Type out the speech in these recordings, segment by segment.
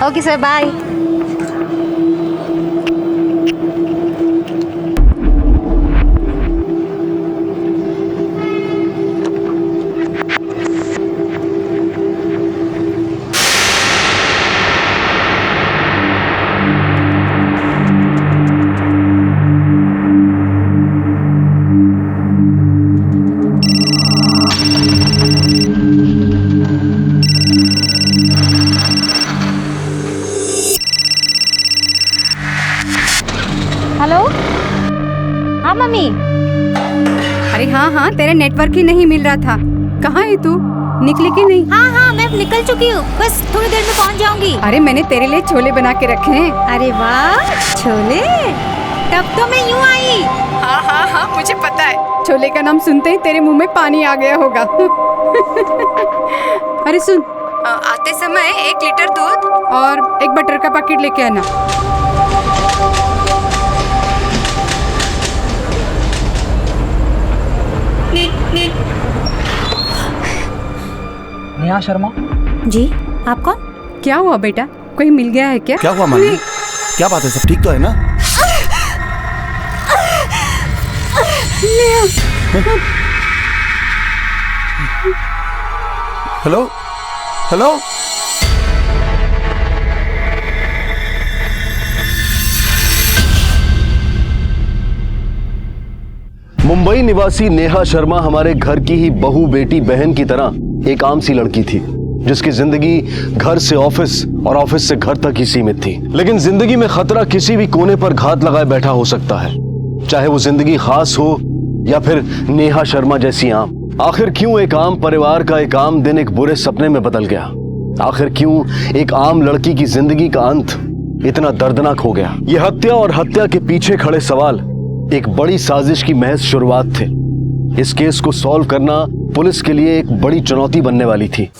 Okay sir, bye. Hello, हाँ mummy. अरे हाँ, तेरे नेटवर्क ही नहीं मिल रहा था। कहाँ है तू? निकली कि नहीं? हाँ, मैं निकल चुकी हूँ, बस थोड़ी देर में पहुँच जाऊंगी। अरे मैंने तेरे लिए छोले बना के रखे हैं। अरे वाह, छोले! तब तो मैं यूँ आई। हाँ, मुझे पता है। छोले का नाम सुनते ही तेरे मुंह में पानी आ गया होगा। अरे सुन, आते समय 1 लीटर दूध और 1 बटर का पैकेट लेके आना। नेहा शर्मा जी, आप कौन? क्या हुआ बेटा, कोई मिल गया है क्या? क्या हुआ माली? क्या बात है, सब ठीक तो है ना? हेलो हेलो, मुंबई निवासी नेहा शर्मा हमारे घर की ही बहू, बेटी, बहन की तरह एक आम सी लड़की थी, जिसकी जिंदगी घर से ऑफिस और ऑफिस से घर तक ही सीमित थी। लेकिन जिंदगी में खतरा किसी भी कोने पर घात लगाए बैठा हो सकता है, चाहे वो जिंदगी खास हो या फिर नेहा शर्मा जैसी आम। आखिर क्यों एक आम परिवार का एक आम दिन एक बुरे सपने में बदल गया? आखिर क्यों एक आम लड़की की जिंदगी का अंत इतना दर्दनाक हो गया? यह हत्या और हत्या के पीछे खड़े सवाल एक बड़ी साजिश की महज शुरुआत थे। इस केस को सॉल्व करना पुलिस के लिए एक बड़ी चुनौती बनने वाली थी।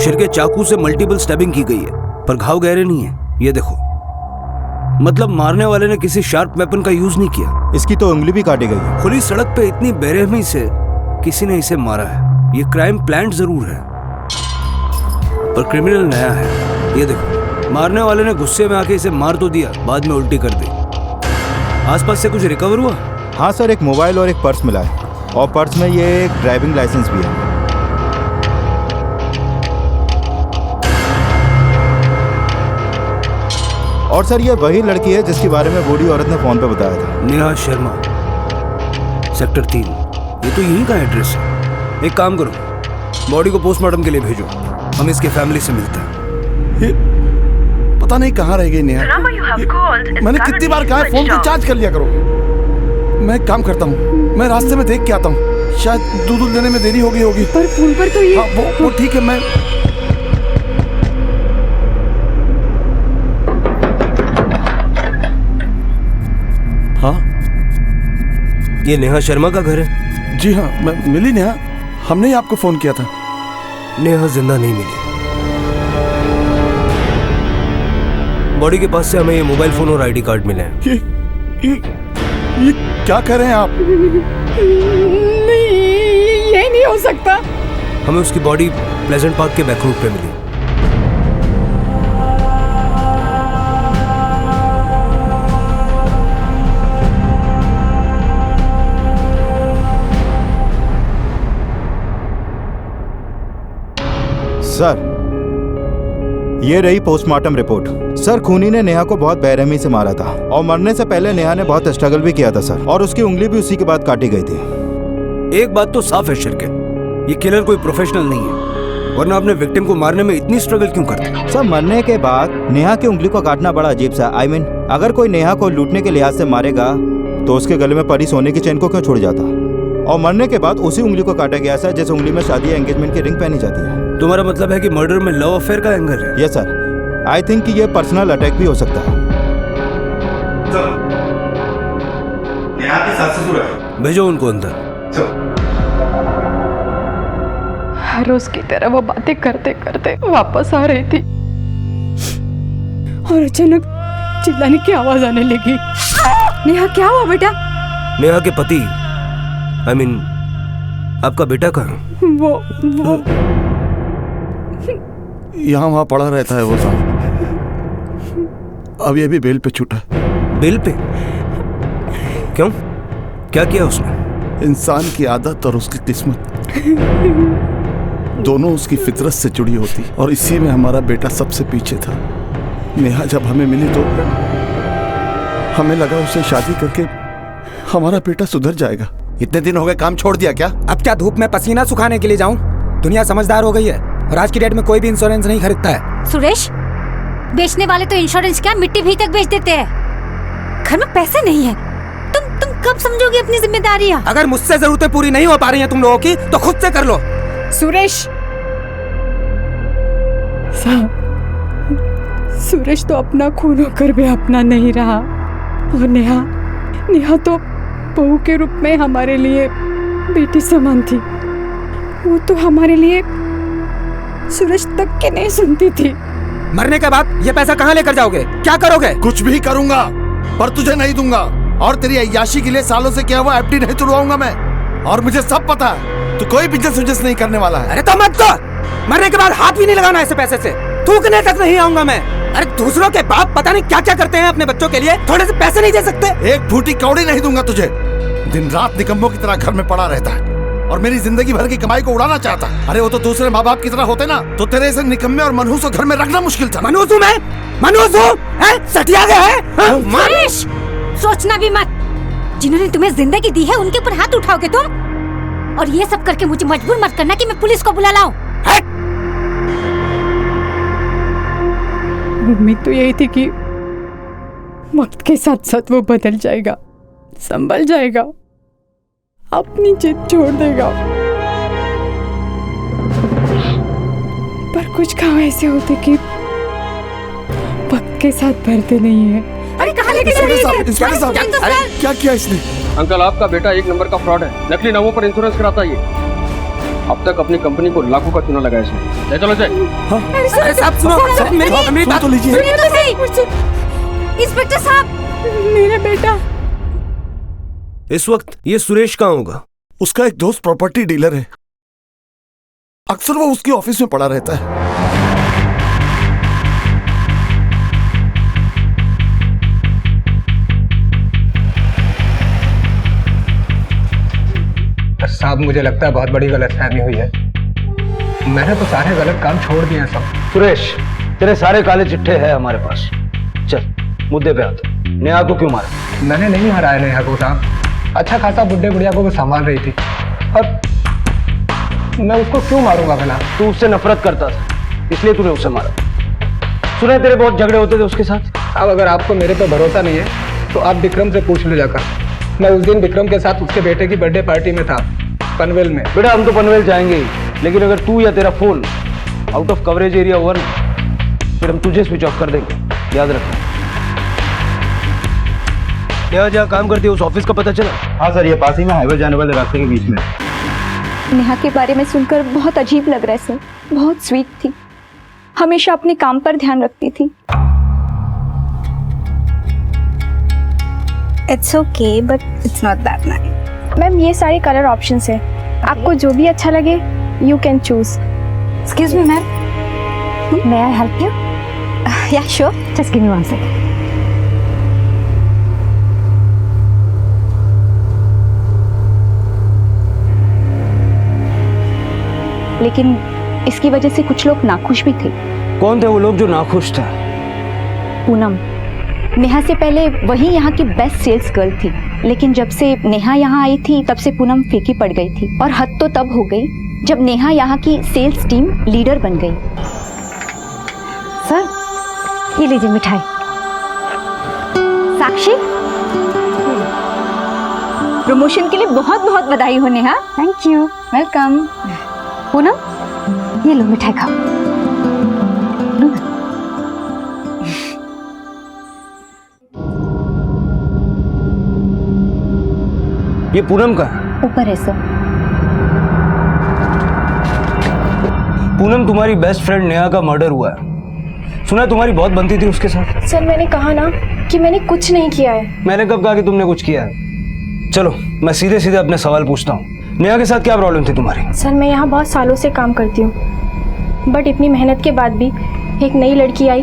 सिर के चाकू से मल्टीपल स्टैबिंग की गई है, पर घाव गहरे नहीं है। ये देखो, मतलब मारने वाले ने किसी शार्प वेपन का यूज नहीं किया। इसकी तो उंगली भी काटी गई है। खुली सड़क पे इतनी बेरहमी से किसी ने इसे मारा है। ये क्राइम प्लान्ड जरूर है, पर क्रिमिनल नया है। ये देखो, मारने वाले ने गुस्से में आके इसे मार तो दिया, बाद में उल्टी कर दी। आसपास से कुछ रिकवर हुआ? हाँ सर, एक मोबाइल और एक पर्स मिला है, और पर्स में ये एक ड्राइविंग लाइसेंस भी है। और सर, ये वही लड़की है जिसके बारे में बूढ़ी औरत ने फोन पे बताया था। नेहा शर्मा, सेक्टर 3। ये तो यहीं का एड्रेस है। एक काम करो, बॉडी को पोस्टमार्टम के लिए भेजो, हम इसके फैमिली से मिलते हैं। ये पता नहीं कहाँ रह गई नेहा। मैंने कितनी बार कहा है फोन को चार्ज कर लिया करो। मैं एक काम करता हूँ, मैं रास्ते में देख के आता हूँ, शायद दूध देने में देरी हो गई होगी। पर फोन पर तो ये हाँ, वो ठीक है। मैं हाँ, ये नेहा शर्मा का घर है? जी हाँ, मैं मिली नेहा, हमने ही आपको फोन किया था। नेहा जिंदा नहीं मिली। बॉडी के पास से हमें ये मोबाइल फोन और आईडी कार्ड मिले हैं। ये क्या कह रहे हैं आप? नहीं, ये नहीं हो सकता। हमें उसकी बॉडी प्लेजेंट पार्क के बैक रूट पे मिली। सर, ये रही पोस्टमार्टम रिपोर्ट। सर, खूनी ने नेहा को बहुत बेरहमी से मारा था, और मरने से पहले नेहा ने बहुत स्ट्रगल भी किया था सर, और उसकी उंगली भी उसी के बाद काटी गई थी। एक बात तो साफ है शिरके, ये किलर कोई प्रोफेशनल नहीं है, वरना अपने विक्टिम को मारने में इतनी स्ट्रगल क्यों करते? सर, मरने के बाद नेहा की उंगली को काटना बड़ा अजीब सा। I mean, अगर कोई नेहा को लूटने के लिहाज से मारेगा तो उसके गले में पड़ी सोने की चेन को क्यों छोड़ जाता? और मरने के बाद उसी उंगली को काटा गया सर, जिस उंगली में शादी या एंगेजमेंट की रिंग पहनी जाती है। तुम्हारा मतलब है कि मर्डर में लव अफेयर का एंगल है? यस सर, आई थिंक कि ये पर्सनल अटैक भी हो सकता है। नेहा के सास ससुर है। भेजो उनको अंदर। हर रोज की तरह वो बातें करते करते वापस आ रही थी और अचानक चिल्लाने की आवाज आने लगी। नेहा क्या हुआ बेटा? नेहा के पति I mean, आपका बेटा कहाँ? वो यहाँ वहाँ पड़ा रहता है वो साहब। अब ये भी बेल पे छूटा। बेल पे? क्यों? क्या किया उसने? इंसान की आदत और उसकी किस्मत दोनों उसकी फितरत से जुड़ी होती, और इसी में हमारा बेटा सबसे पीछे था। नेहा जब हमें मिली तो हमें लगा उसे शादी करके हमारा बेटा सुधर जाएगा। इतने दिन हो गए, काम छोड़ दिया क्या? अब क्या धूप में पसीना सुखाने के लिए जाऊं? दुनिया समझदार हो गई है और आज की डेट में कोई भी इंश्योरेंस नहीं खरीदता है। सुरेश, बेचने वाले तो इंश्योरेंस क्या मिट्टी भी तक बेच देते हैं। घर में पैसे नहीं है, तुम कब समझोगे अपनी जिम्मेदारियां? अगर मुझसे जरूरतें पूरी नहीं हो पा रही हैं तुम लोगों की तो खुद से कर लो। सुरेश, सुरेश तो अपना खून होकर भी अपना नहीं रहा, और नेहा तो बहू के रूप में हमारे लिए बेटी समान थी। वो तो हमारे लिए सूरज तक के नहीं सुनती थी। मरने के बाद ये पैसा कहाँ लेकर जाओगे? क्या करोगे? कुछ भी करूंगा, पर तुझे नहीं दूंगा, और तेरी अय्याशी के लिए सालों से किया हुआ एफडी नहीं तुड़वाऊंगा मैं। और मुझे सब पता है, तू कोई बिजनेस नहीं करने वाला है। अरे तो मत दो, मरने के बाद हाथ भी नहीं लगाना ऐसे पैसे से। थूकने तक नहीं आऊंगा मैं। अरे दूसरों के बाप पता नहीं क्या क्या करते हैं अपने बच्चों के लिए, थोड़े से पैसे नहीं दे सकते? एक फूटी कौड़ी नहीं दूंगा तुझे। दिन रात निकम्मों की तरह घर में पड़ा रहता है और मेरी जिंदगी भर की कमाई को उड़ाना चाहता। अरे वो तो दूसरे माँ बाप की तरह होते ना, तो तेरे ऐसे निकम्मे और मनहूस को घर में रखना मुश्किल था। मनहूस हूँ मैं? मनहूस हूँ? सटिया गया है? सुरेश, सोचना भी मत। जिन्होंने तुम्हें जिंदगी दी है उनके ऊपर हाथ उठाओगे तुम? और ये सब करके मुझे मजबूर मत करना कि मैं पुलिस को बुला लाऊं। उम्मीद तो यही थी कि वक्त के साथ साथ वो बदल जाएगा, संभल जाएगा, अपनी जिद छोड़ देगा। पर कुछ काम ऐसे होते कि वक्त के साथ भरते नहीं है। अरे कहाँ लेके जा रही है? इंस्पेक्टर साहब, अरे क्या किया इसने? अंकल, आपका बेटा एक नंबर का फ्रॉड है। नकली नामों पर इंश्योरेंस कराता है ये। अब तक अपनी कंपनी को लाखों का चूना लगाया इसने। ले चलो इसे। अरे साहब सुनो, मेरी बात तो लीजिए। सुनिए तो सही। इंस्पेक्टर साहब, मेरा बेटा। इस वक्त ये सुरेश कहाँ होगा? उसका एक दोस्त प्रॉपर्टी डीलर है, अक्सर वो उसके ऑफिस में पड़ा रहता है। साहब मुझे लगता है बहुत बड़ी गलतफहमी हुई है। मैंने तो सारे गलत काम छोड़ दिए हैं सब। सुरेश, तेरे सारे काले चिट्ठे हैं हमारे पास। चल मुद्दे पे आता। नेहा को क्यों मारा? मैंने नहीं हराया नेहा को साहब। अच्छा खासा बुढ़े बुढ़िया को वो संभाल रही थी, और मैं उसको क्यों मारूंगा भला? तू उससे नफरत करता था, इसलिए तूने उसे मारा। सुना तेरे बहुत झगड़े होते थे उसके साथ। अब अगर आपको मेरे पे भरोसा नहीं है तो आप विक्रम से पूछ ले जाकर। मैं उस दिन विक्रम के साथ उसके बेटे की बर्थडे पार्टी में था, पनवेल में। बेटा हम तो पनवेल जाएंगे ही, लेकिन अगर तू या तेरा phone out of coverage area हुआ ना, फिर हम तुझे स्विच ऑफ कर देंगे, याद रखना। यहाँ जहाँ काम करती है उस ऑफिस का पता चला? हाँ सर, ये पास ही में हाईवे जाने वाले रास्ते के बीच में। नेहा के बारे में सुनकर बहुत अजीब लग रहा है सर। बहुत स्वीट थी, हमेशा अपने काम पर ध्यान रखती थी। It's okay but it's not that nice. Ma'am ये सारे कलर ऑप्शंस है, आपको जो भी अच्छा लगे you can choose. Excuse me ma'am, may I help you? या sure, just give me 1 second. लेकिन इसकी वजह से कुछ लोग नाखुश भी थे। कौन थे वो लोग जो नाखुश था? पूनम, नेहा से पहले वही यहाँ की बेस्ट सेल्स गर्ल थी, लेकिन जब से नेहा यहाँ आई थी तब से पूनम फीकी पड़ गई थी। और हद तो तब हो गई जब नेहा यहाँ की सेल्स टीम लीडर बन गई। सर, ये लीजिए मिठाई। साक्षी, प्रमोशन के लिए बहुत बहुत बधाई हो Neha. Thank you. Welcome. Poonam, ये लो मिठाई खाओ। ये पूनम का है? ऊपर है सर। पूनम, तुम्हारी बेस्ट फ्रेंड नेहा का मर्डर हुआ है। सुना तुम्हारी बहुत बनती थी उसके साथ। सर मैंने कहा ना कि मैंने कुछ नहीं किया है। मैंने कब कहा कि तुमने कुछ किया है? चलो मैं सीधे सीधे अपने सवाल पूछता हूँ, नेहा के साथ क्या प्रॉब्लम थी तुम्हारी? सर मैं यहाँ बहुत सालों से काम करती हूँ, बट इतनी मेहनत के बाद भी एक नई लड़की आई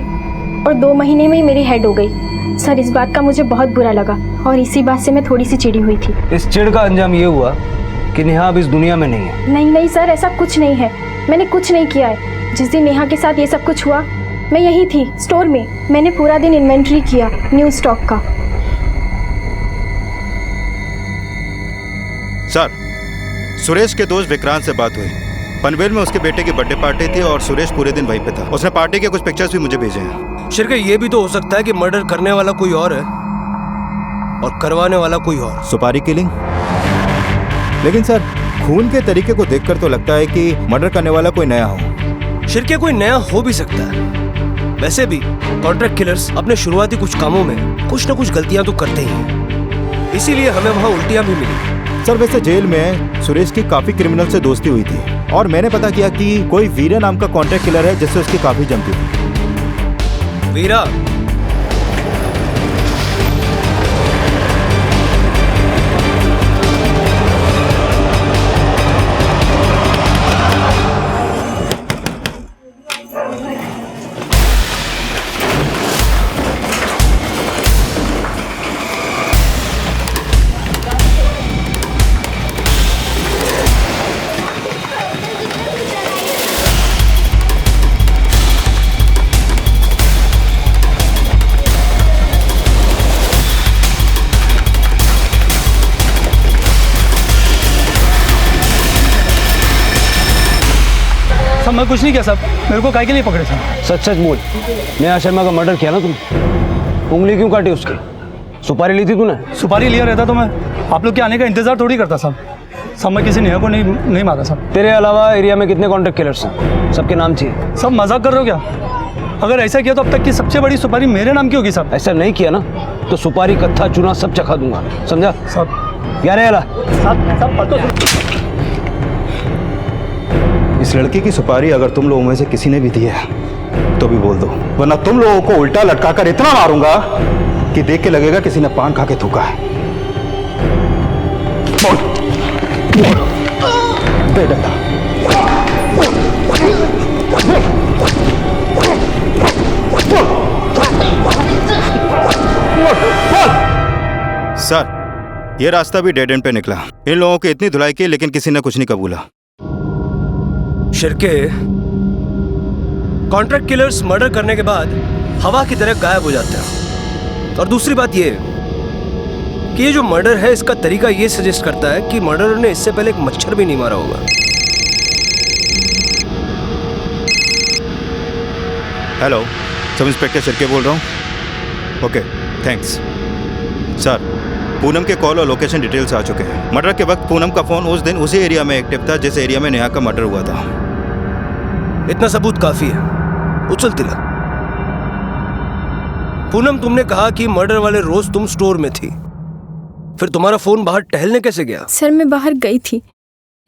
और 2 महीने में ही मेरी हेड हो गई। सर इस बात का मुझे बहुत बुरा लगा और इसी बात से मैं थोड़ी सी चिढ़ी हुई थी। इस चिढ़ का अंजाम ये हुआ कि नेहा अब इस दुनिया में नहीं है। नहीं सर, ऐसा कुछ नहीं है। मैंने कुछ नहीं किया है। जिस दिन नेहा के साथ ये सब कुछ हुआ मैं यहीं थी स्टोर में। मैंने पूरा दिन इन्वेंट्री किया न्यू स्टॉक का। सर, सुरेश के दोस्त विक्रांत से बात हुई। पनवेल में उसके बेटे की बर्थडे पार्टी थी और सुरेश पूरे दिन वहीं पे था। उसने पार्टी के कुछ पिक्चर्स भी मुझे भेजे हैं। शिरके, ये भी तो हो सकता है कि मर्डर करने वाला कोई और है और करवाने वाला कोई और। सुपारी किलिंग? लेकिन सर, खून के तरीके को देखकर तो लगता है कि मर्डर करने वाला कोई नया हो। शिरके, कोई नया हो भी सकता है। वैसे भी कॉन्ट्रैक्ट किलर्स अपने शुरुआती कुछ कामों में कुछ ना कुछ गलतियां तो करते ही हैं, इसीलिए हमें वहां उल्टियां भी मिली। सर वैसे जेल में सुरेश की काफी क्रिमिनल से दोस्ती हुई थी और मैंने पता किया कि कोई वीरा नाम का कॉन्ट्रैक्ट किलर है जिससे उसकी काफी जमती थी। वीरा? सब मैं कुछ नहीं किया साहब, मेरे को काय के लिए पकड़े साहब? सच सच बोल, नेहा शर्मा का मर्डर किया ना तुमने? उंगली क्यों काटी उसकी? सुपारी ली थी तूने? सुपारी लिया रहता तो मैं आप लोग के आने का इंतजार थोड़ी करता साहब। सब मैं किसी नेहा को नहीं मारा साहब। तेरे अलावा एरिया में कितने कॉन्ट्रैक्ट किलर्स हैं? सबके नाम चाहिए। सब मजाक कर रहे हो क्या? अगर ऐसा किया तो अब तक की सबसे बड़ी सुपारी मेरे नाम की होगी साहब। ऐसा नहीं किया ना तो सुपारी, कत्था, चूना सब चखा दूंगा, समझा? सब क्या रे? इस लड़की की सुपारी अगर तुम लोगों में से किसी ने भी दी है तो भी बोल दो, वरना तुम लोगों को उल्टा लटकाकर इतना मारूंगा कि देख के लगेगा किसी ने पान खा के थूका है। बोल, बोल, दे डंडा। सर, ये रास्ता भी डेड एंड पे निकला। इन लोगों की इतनी धुलाई की लेकिन किसी ने कुछ नहीं कबूला। शिरके, कॉन्ट्रैक्ट किलर्स मर्डर करने के बाद हवा की तरह गायब हो जाते हैं। और दूसरी बात ये कि ये जो मर्डर है इसका तरीका ये सजेस्ट करता है कि मर्डरर ने इससे पहले एक मच्छर भी नहीं मारा होगा। हेलो, सब इंस्पेक्टर शिरके बोल रहा हूँ। Okay, thanks. सर, पूनम के कॉल और लोकेशन डिटेल्स आ चुके हैं। मर्डर के वक्त पूनम का फोन उस दिन उसी एरिया में एक्टिव था जिस एरिया में नेहा का मर्डर हुआ था। इतना सबूत काफी है। उछल तिलक। पूनम, तुमने कहा कि मर्डर वाले रोज तुम स्टोर में थी, फिर तुम्हारा फोन बाहर टहलने कैसे गया? सर मैं बाहर गई थी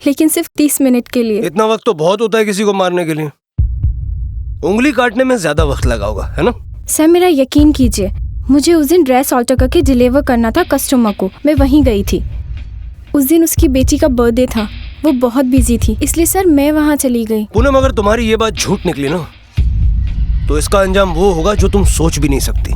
लेकिन सिर्फ 30 मिनट के लिए। इतना वक्त तो बहुत होता है किसी को मारने के लिए। उंगली काटने में ज्यादा वक्त लगा होगा, है ना? सर मेरा यकीन कीजिए, मुझे उस दिन ड्रेस ऑल्टर करके डिलीवर करना था कस्टमर को। मैं वहीं गई थी। उस दिन उसकी बेटी का बर्थडे था, वो बहुत बिजी थी, इसलिए सर मैं वहाँ चली गई। पूनम, अगर तुम्हारी ये बात झूठ निकली ना तो इसका अंजाम वो होगा जो तुम सोच भी नहीं सकती।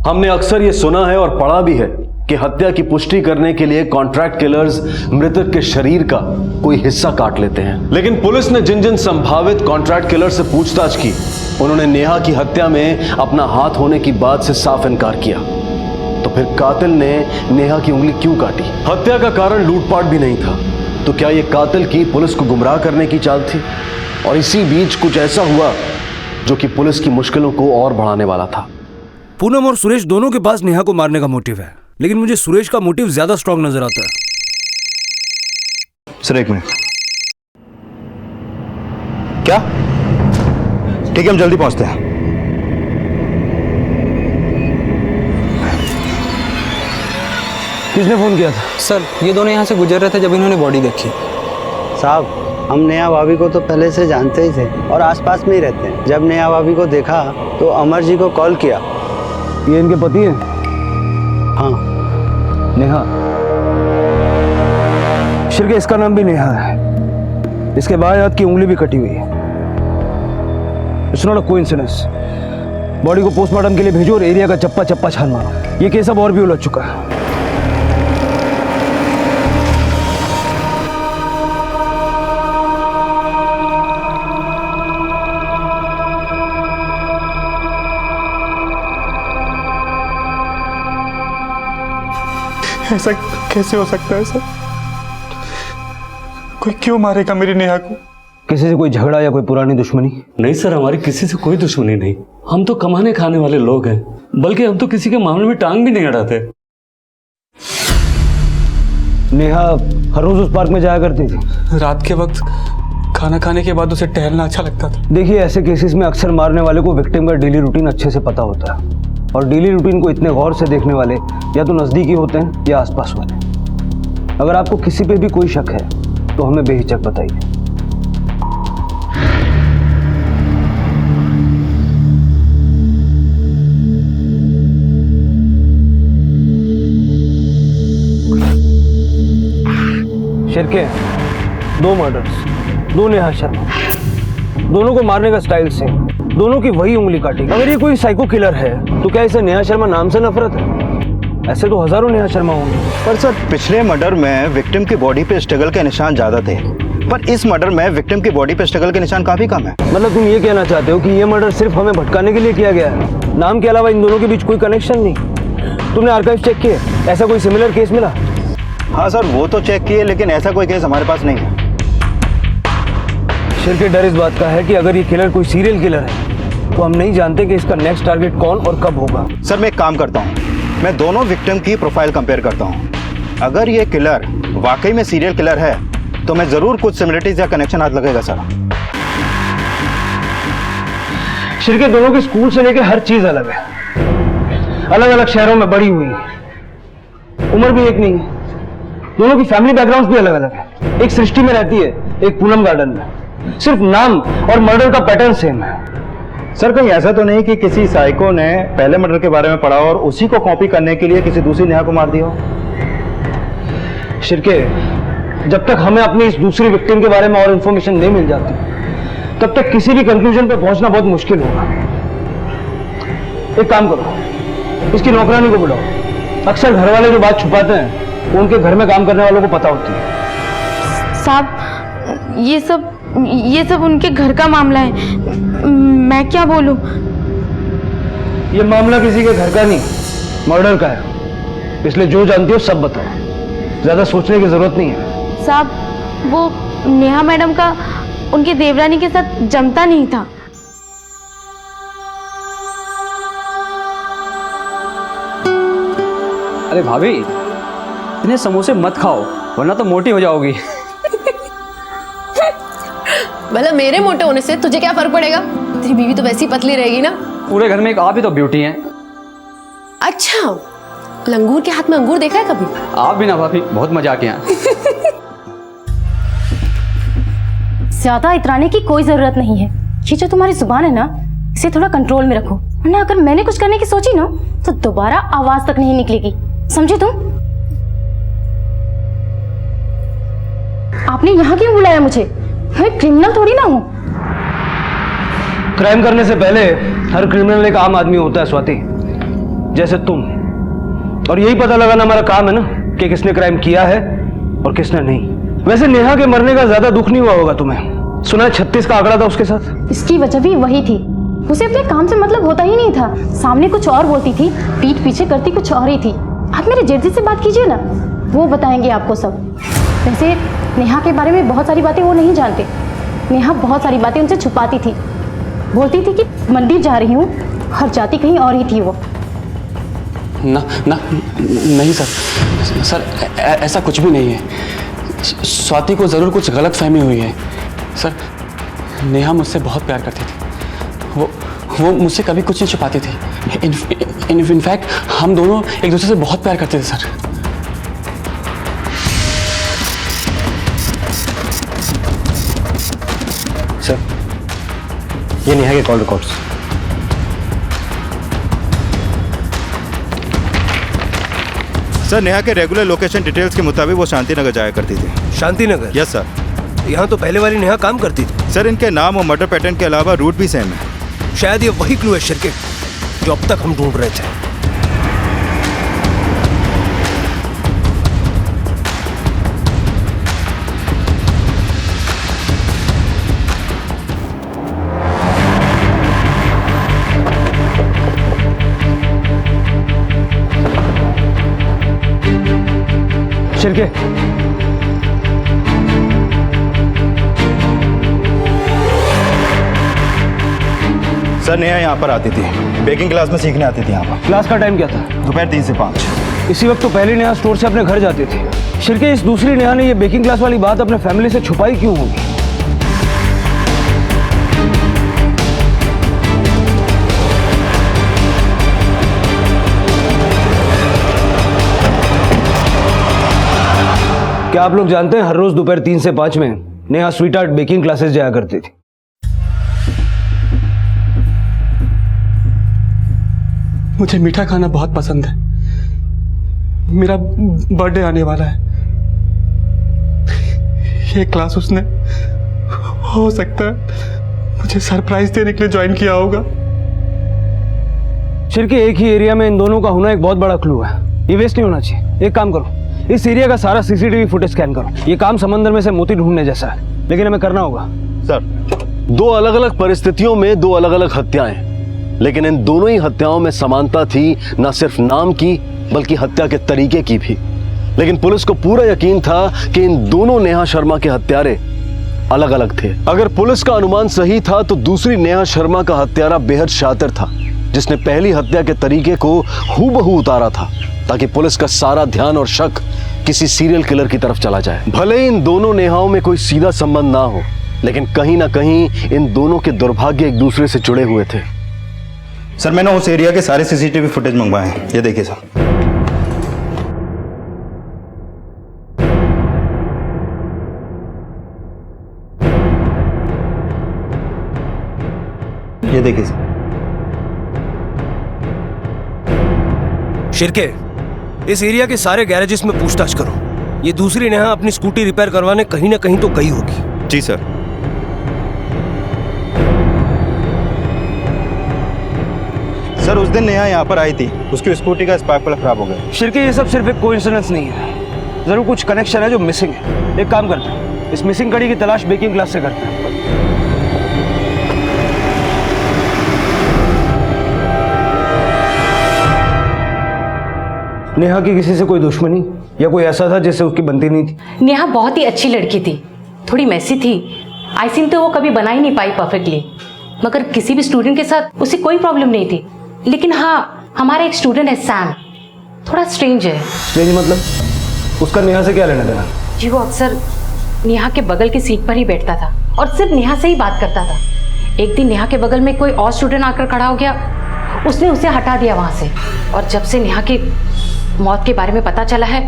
हमने अक्सर ये सुना है और पढ़ा भी है कि हत्या की पुष्टि करने के लिए कॉन्ट्रैक्ट किलर्स मृतक के शरीर का कोई हिस्सा काट लेते हैं। लेकिन पुलिस ने जिन जिन संभावित कॉन्ट्रैक्ट किलर से पूछताछ की, उन्होंने नेहा की हत्या में अपना हाथ होने की बात से साफ इनकार किया। तो फिर कातिल ने नेहा की उंगली क्यों काटी? हत्या का कारण लूटपाट भी नहीं था, तो क्या यह कातिल की पुलिस को गुमराह करने की चाल थी? और इसी बीच कुछ ऐसा हुआ जो कि पुलिस की मुश्किलों को और बढ़ाने वाला था। पूनम और सुरेश दोनों के पास नेहा को मारने का मोटिव है, लेकिन मुझे सुरेश का मोटिव ज्यादा स्ट्रांग नजर आता है। सर एक मिनट। क्या? ठीक है, हम जल्दी पहुंचते हैं। किसने फ़ोन किया था? सर ये दोनों यहाँ से गुजर रहे थे जब इन्होंने बॉडी देखी। साहब हम नेहा भाभी को तो पहले से जानते ही थे और आसपास में ही रहते हैं। जब नेहा भाभी को देखा तो अमर जी को कॉल किया। ये इनके पति हैं? हाँ। नेहा, शिरके इसका नाम भी नेहा है। इसके बाएं हाथ की उंगली भी कटी हुई है। It's not a coincidence. Body को पोस्टमार्टम के लिए भेजो और एरिया का चप्पा चप्पा छान मारो। ये केस अब और भी उलझ चुका है। ऐसा कैसे हो सकता है सर? कोई क्यों मारेगा मेरी नेहा को? किसी से कोई झगड़ा या कोई पुरानी दुश्मनी? नहीं सर, हमारी किसी से कोई दुश्मनी नहीं। हम तो कमाने खाने वाले लोग हैं, बल्कि हम तो किसी के मामले में टांग भी नहीं अड़ाते। नेहा हर रोज उस पार्क में जाया करती थी। रात के वक्त खाना खाने के बाद उसे टहलना अच्छा लगता था। देखिए, ऐसे केसेस में अक्सर मारने वाले को विक्टिम का डेली रूटीन अच्छे से पता होता है, और डेली रूटीन को इतने गौर से देखने वाले या तो नजदीकी होते हैं या आसपास वाले। अगर आपको किसी पे भी कोई शक है तो हमें बेहिचक बताइए। शिरके, 2 मर्डर्स, 2 नेहा शर्मा, दोनों को मारने का स्टाइल सेम, दोनों की वही उंगली काटी। अगर ये कोई साइको किलर है तो क्या इसे नेहा शर्मा नाम से नफरत है? ऐसे तो हजारों नेहा शर्मा होंगे। पर सर, पिछले मर्डर में विक्टिम की बॉडी पे स्ट्रगल के निशान ज्यादा थे, पर इस मर्डर में विक्टिम की बॉडी पे स्ट्रगल के निशान काफी कम है। मतलब तुम ये कहना चाहते हो कि ये मर्डर सिर्फ हमें भटकाने के लिए किया गया है? नाम के अलावा इन दोनों के बीच कोई कनेक्शन नहीं? तुमने आर्काइव चेक किए? ऐसा कोई सिमिलर केस मिला? हाँ सर, वो तो चेक किए, लेकिन ऐसा कोई केस हमारे पास नहीं है। शिरके, डर इस बात का है कि अगर ये किलर कोई सीरियल किलर है तो हम नहीं जानते कि इसका नेक्स्ट टारगेट कौन और कब होगा। सर मैं एक काम करता हूँ, मैं दोनों विक्टिम की प्रोफाइल कंपेयर करता हूँ। अगर ये किलर वाकई में सीरियल किलर है तो मैं जरूर कुछ सिमिलरिटीज या कनेक्शन हाथ लगेगा सर। शिरके, दोनों के स्कूल से लेकर हर चीज अलग है, अलग अलग शहरों में बड़ी हुई है, उम्र भी एक नहीं है, दोनों की फैमिली बैकग्राउंड भी अलग अलग है। एक सृष्टि में रहती है, एक पूनम गार्डन में, सिर्फ नाम और मर्डर का पैटर्न सेम है। सर कहीं ऐसा तो नहीं कि किसी साइको ने पहले मर्डर के बारे में पढ़ा और उसी को कॉपी करने के लिए किसी दूसरी नेहा को मार दिया हो? शिरके, जब तक हमें अपनी इस दूसरी विक्टिम के बारे में और इंफॉर्मेशन नहीं मिल जाती तब तक किसी भी कंक्लूजन पर पहुंचना बहुत मुश्किल होगा। एक काम करो, इसकी नौकरानी को बुलाओ। अक्सर घर वाले जो बात छुपाते हैं वो उनके घर में काम करने वालों को पता होती है। साहब, ये सब उनके घर का मामला है, मैं क्या बोलूं? ये मामला किसी के घर का नहीं, मर्डर का है, इसलिए जो जानती हो सब बताओ, ज्यादा सोचने की जरूरत नहीं है। साहब, वो नेहा मैडम का उनकी देवरानी के साथ जमता नहीं था। अरे भाभी, इतने समोसे मत खाओ वरना तो मोटी हो जाओगी। भला मेरे मोटे होने से तुझे क्या फर्क पड़ेगा? तेरी बीवी तो वैसी पतली रहेगी ना। पूरे घर में एक आप ही तो ब्यूटी हैं। अच्छा, लंगूर के हाथ में अंगूर देखा है कभी? आप भी ना भाभी, बहुत मजाक हैं। ज्यादा इतराने की कोई जरूरत नहीं है। ये जो तुम्हारी जुबान है ना, इसे थोड़ा कंट्रोल में रखो, वरना अगर मैंने कुछ करने की सोची ना तो दोबारा आवाज तक नहीं निकलेगी, समझे तुम? आपने यहाँ क्यों बुलाया मुझे? मैं क्रिमिनल थोड़ी ना हूँ। क्राइम करने से पहले हर क्रिमिनल एक आम आदमी होता है स्वाति, जैसे तुम। और यही पता लगाना हमारा काम है ना कि किसने क्राइम किया है और किसने नहीं। वैसे नेहा के मरने का ज्यादा दुख नहीं हुआ होगा तुम्हें? सुना है 36 का आंकड़ा था उसके साथ। इसकी वजह भी वही थी, उसे अपने काम से मतलब होता ही नहीं था। सामने कुछ और बोलती थी, पीठ पीछे करती कुछ और ही थी। आप मेरे जेठ से बात कीजिए ना, वो बताएंगे आपको सब। वैसे नेहा के बारे में बहुत सारी बातें वो नहीं जानते। नेहा बहुत सारी बातें उनसे छुपाती थी, बोलती थी कि मंदिर जा रही हूँ, और जाती कहीं और ही थी वो। ना ना नहीं सर, ऐसा कुछ भी नहीं है। स्वाति को ज़रूर कुछ गलत फहमी हुई है सर। नेहा मुझसे बहुत प्यार करती थी, वो मुझसे कभी कुछ नहीं छुपाती थी। इनफैक्ट हम दोनों एक दूसरे से बहुत प्यार करते थे सर। सर, ये नेहा के कॉल रिकॉर्ड्स। सर, नेहा के रेगुलर लोकेशन डिटेल्स के मुताबिक वो शांतिनगर जाया करती थी। शांतिनगर? Yes sir. यहाँ तो पहले वाली नेहा काम करती थी। सर, इनके नाम और मर्डर पैटर्न के अलावा रूट भी सेम है। शायद ये वही क्लू है शिरके, जो अब तक हम ढूंढ रहे थे। शिरके, सर, नेहा यहाँ पर आती थी, बेकिंग क्लास में सीखने आती थी यहाँ पर। क्लास का टाइम क्या था? दोपहर 3 से 5। इसी वक्त तो पहली नेहा स्टोर से अपने घर जाती थी। शिरके, इस दूसरी नेहा ने ये बेकिंग क्लास वाली बात अपने फैमिली से छुपाई क्यों होगी? क्या आप लोग जानते हैं, हर रोज दोपहर 3 से 5 में Neha sweet art baking classes जाया करती थी। मुझे मीठा खाना बहुत पसंद है। मेरा बर्थडे आने वाला है। ये क्लास उसने, हो सकता है, मुझे सरप्राइज देने के लिए ज्वाइन किया होगा। शिरके, एक ही एरिया में इन दोनों का होना एक बहुत बड़ा क्लू है। ये वेस्ट नहीं होना चाहिए। एक काम करो, इस एरिया का सारा सीसीटीवी फुटेज स्कैन करो। ये काम समंदर में से मोती ढूंढने जैसा है, लेकिन हमें करना होगा। सर, दो अलग अलग परिस्थितियों में दो अलग अलग हत्याएं, लेकिन इन दोनों ही हत्याओं में समानता थी, न सिर्फ नाम की बल्कि हत्या के तरीके की भी। लेकिन पुलिस को पूरा यकीन था कि इन दोनों नेहा शर्मा के हत्यारे अलग अलग थे। अगर पुलिस का अनुमान सही था तो दूसरी नेहा शर्मा का हत्यारा बेहद शातिर था, जिसने पहली हत्या के तरीके को हूबहू उतारा था, ताकि पुलिस का सारा ध्यान और शक किसी सीरियल किलर की तरफ चला जाए। भले ही इन दोनों नेहाओं में कोई सीधा संबंध ना हो, लेकिन कहीं ना कहीं इन दोनों के दुर्भाग्य एक दूसरे से जुड़े हुए थे। सर, मैंने उस एरिया के सारे सीसीटीवी फुटेज मंगवाए हैं। ये देखिए सर। ये देखिए सर। शिरके, इस एरिया के सारे गैरेजेस में पूछताछ करो। ये दूसरी नेहा अपनी स्कूटी रिपेयर करवाने कहीं ना कहीं तो गई होगी। जी सर। सर, उस दिन नेहा यहाँ पर आई थी, उसकी स्कूटी का स्पार्क प्लग खराब हो गया। शिरके, ये सब सिर्फ एक कोइंसिडेंस नहीं है, जरूर कुछ कनेक्शन है जो मिसिंग है। एक काम करते हैं, इस मिसिंग कड़ी की तलाश बेकिंग क्लास से करते हैं। नेहा की किसी से कोई दुश्मनी या कोई ऐसा था जिससे उसकी बनती नहीं थी? नेहा बहुत ही अच्छी लड़की थी, थोड़ी मैसी थी। आई थिंक तो वो कभी बना ही नहीं पाई परफेक्टली, मगर किसी भी स्टूडेंट के साथ उसे कोई प्रॉब्लम नहीं थी। लेकिन हाँ, हमारा एक स्टूडेंट है सैम, थोड़ा स्ट्रेंज है। स्ट्रेंज मतलब? उसका नेहा से क्या लेना देना? जी, वो अक्सर नेहा के बगल की सीट पर ही बैठता था और सिर्फ नेहा से ही बात करता था। एक दिन नेहा के बगल में कोई और स्टूडेंट आकर खड़ा हो गया, उसने उसे हटा दिया वहां से। और जब से नेहा की मौत के बारे में पता चला है,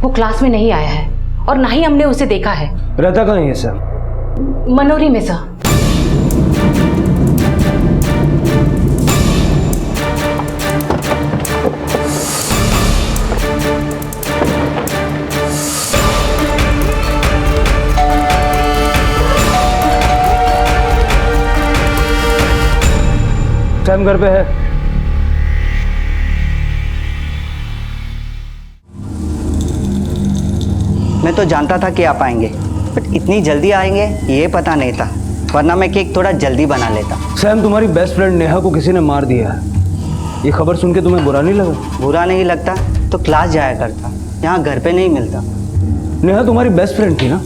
वो क्लास में नहीं आया है और ना ही हमने उसे देखा है। रहता कहाँ है सर? मनोरी में सर। सैम घर पे है? मैं तो जानता था कि आप आएंगे, बट इतनी जल्दी आएंगे ये पता नहीं था, वरना मैं केक थोड़ा जल्दी बना लेता। सैम, तुम्हारी बेस्ट फ्रेंड नेहा को किसी ने मार दिया है। ये खबर सुन के तुम्हें बुरा नहीं लगा? बुरा नहीं लगता तो क्लास जाया करता, यहाँ घर पे नहीं मिलता। नेहा तुम्हारी बेस्ट फ्रेंड थी ना,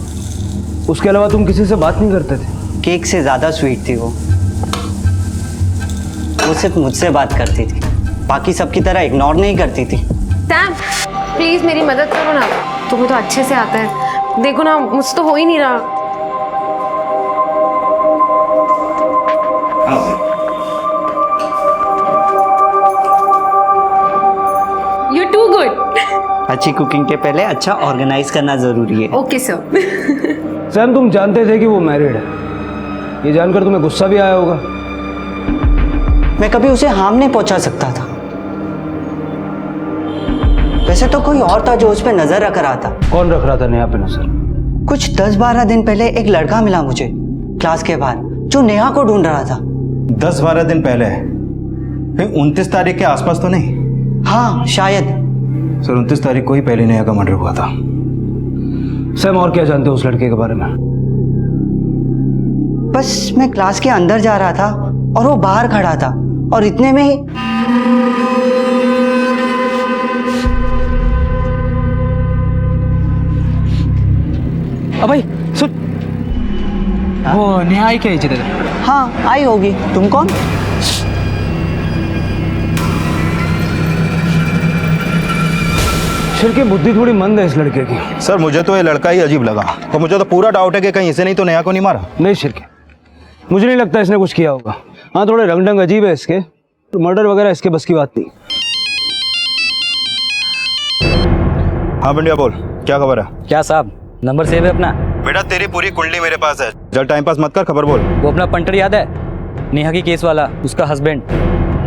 उसके अलावा तुम किसी से बात नहीं करते थे? केक से ज़्यादा स्वीट थी वो सिर्फ मुझसे बात करती थी, बाकी सबकी तरह इग्नोर नहीं करती थी। सैम, प्लीज मेरी मदद करो ना, तुम्हें तो अच्छे से आता है। देखो ना, मुझसे तो हो ही नहीं रहा। You're too good. अच्छी कुकिंग के पहले अच्छा ऑर्गेनाइज करना जरूरी है। Okay sir. सैम, तुम जानते थे कि वो मैरिड है, ये जानकर तुम्हें गुस्सा भी आया होगा। मैं कभी उसे हार्म नहीं पहुंचा सकता था। वैसे तो कोई और था जो उस पर नजर रख रहा था। कौन रख रहा था नेहा पे नजर? कुछ 10-12 दिन पहले एक लड़का मिला मुझे क्लास के बाहर जो नेहा को ढूंढ रहा था। 10-12 दिन पहले? 29 तारीख के आसपास तो नहीं? हाँ शायद। सर 29 तारीख को ही पहले नेहा का मर्डर हुआ था। सैम और क्या जानते हो उस लड़के के बारे में? बस मैं क्लास के अंदर जा रहा था और वो बाहर खड़ा था और इतने में ही भाई सुन, वो नेहा आई क्या इधर? हाँ आई होगी। तुम कौन? शिर की बुद्धि थोड़ी मंद है इस लड़के की। सर मुझे तो ये लड़का ही अजीब लगा और मुझे तो पूरा डाउट है कि कहीं इसे नहीं तो नेहा को नहीं मारा। नहीं शिर के, मुझे नहीं लगता इसने कुछ किया होगा। हाँ थोड़े रंग ढंग अजीब है इसके, तो मर्डर वगैरह इसके बस की बात नहीं। हाँ बंडिया बोल, क्या खबर है? क्या साहब, नंबर सेव है अपना? बेटा तेरी पूरी कुंडली मेरे पास है, जल टाइम पास मत कर, खबर बोल। वो अपना पंटर याद है, नेहा की केस वाला, उसका हस्बैंड।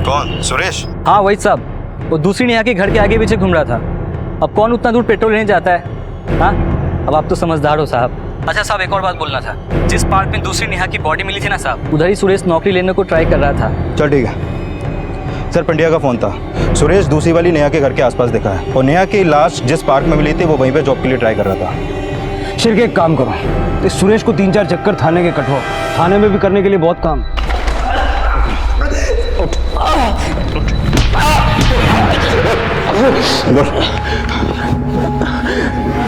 कौन? सुरेश? हाँ वही साहब, वो दूसरी नेहा के घर के आगे पीछे घूम रहा था। अब कौन उतना दूर पेट्रोल लेने जाता है? हाँ अब आप तो समझदार हो साहब। अच्छा साहब एक और बात बोलना था, जिस पार्क में दूसरी नेहा की बॉडी मिली थी ना साहब, उधर ही सुरेश नौकरी लेने को ट्राई कर रहा था। चल ठीक है सर, पंडिया का फोन था। सुरेश दूसरी वाली नेहा के घर के आसपास दिखा है और नेहा की लाश जिस पार्क में मिली थी वो वहीं पे जॉब के लिए ट्राई कर रहा था। शिर के एक काम करो, इस सुरेश को 3-4 चक्कर थाने के कटवाओ, थाने में भी करने के लिए बहुत काम।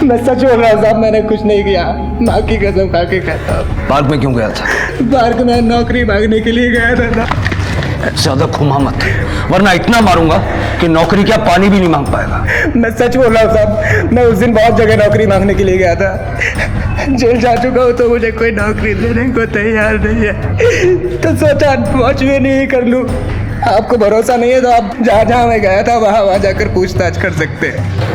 मैं सच बोल रहा हूँ साहब, मैंने कुछ नहीं किया, माँ की कसम खा के कहता हूँ। पार्क में क्यों गया था? पार्क में नौकरी मांगने के लिए गया था। ज्यादा खुमा मत, वरना इतना मारूंगा कि नौकरी क्या पानी भी नहीं मांग पाएगा। मैं सच बोल रहा हूँ साहब, मैं उस दिन बहुत जगह नौकरी मांगने के लिए गया था, जेल जा चुका हूँ तो मुझे कोई नौकरी देने को तैयार नहीं है, तो सोचा पहुँच भी नहीं कर लूँ। आपको भरोसा नहीं है तो आप जहाँ जहाँ मैं गया था वहाँ जाकर पूछताछ कर सकते हैं।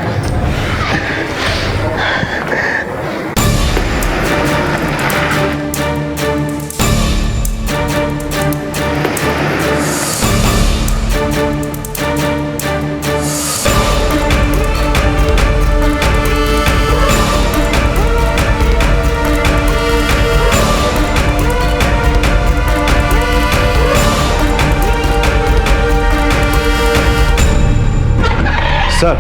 सर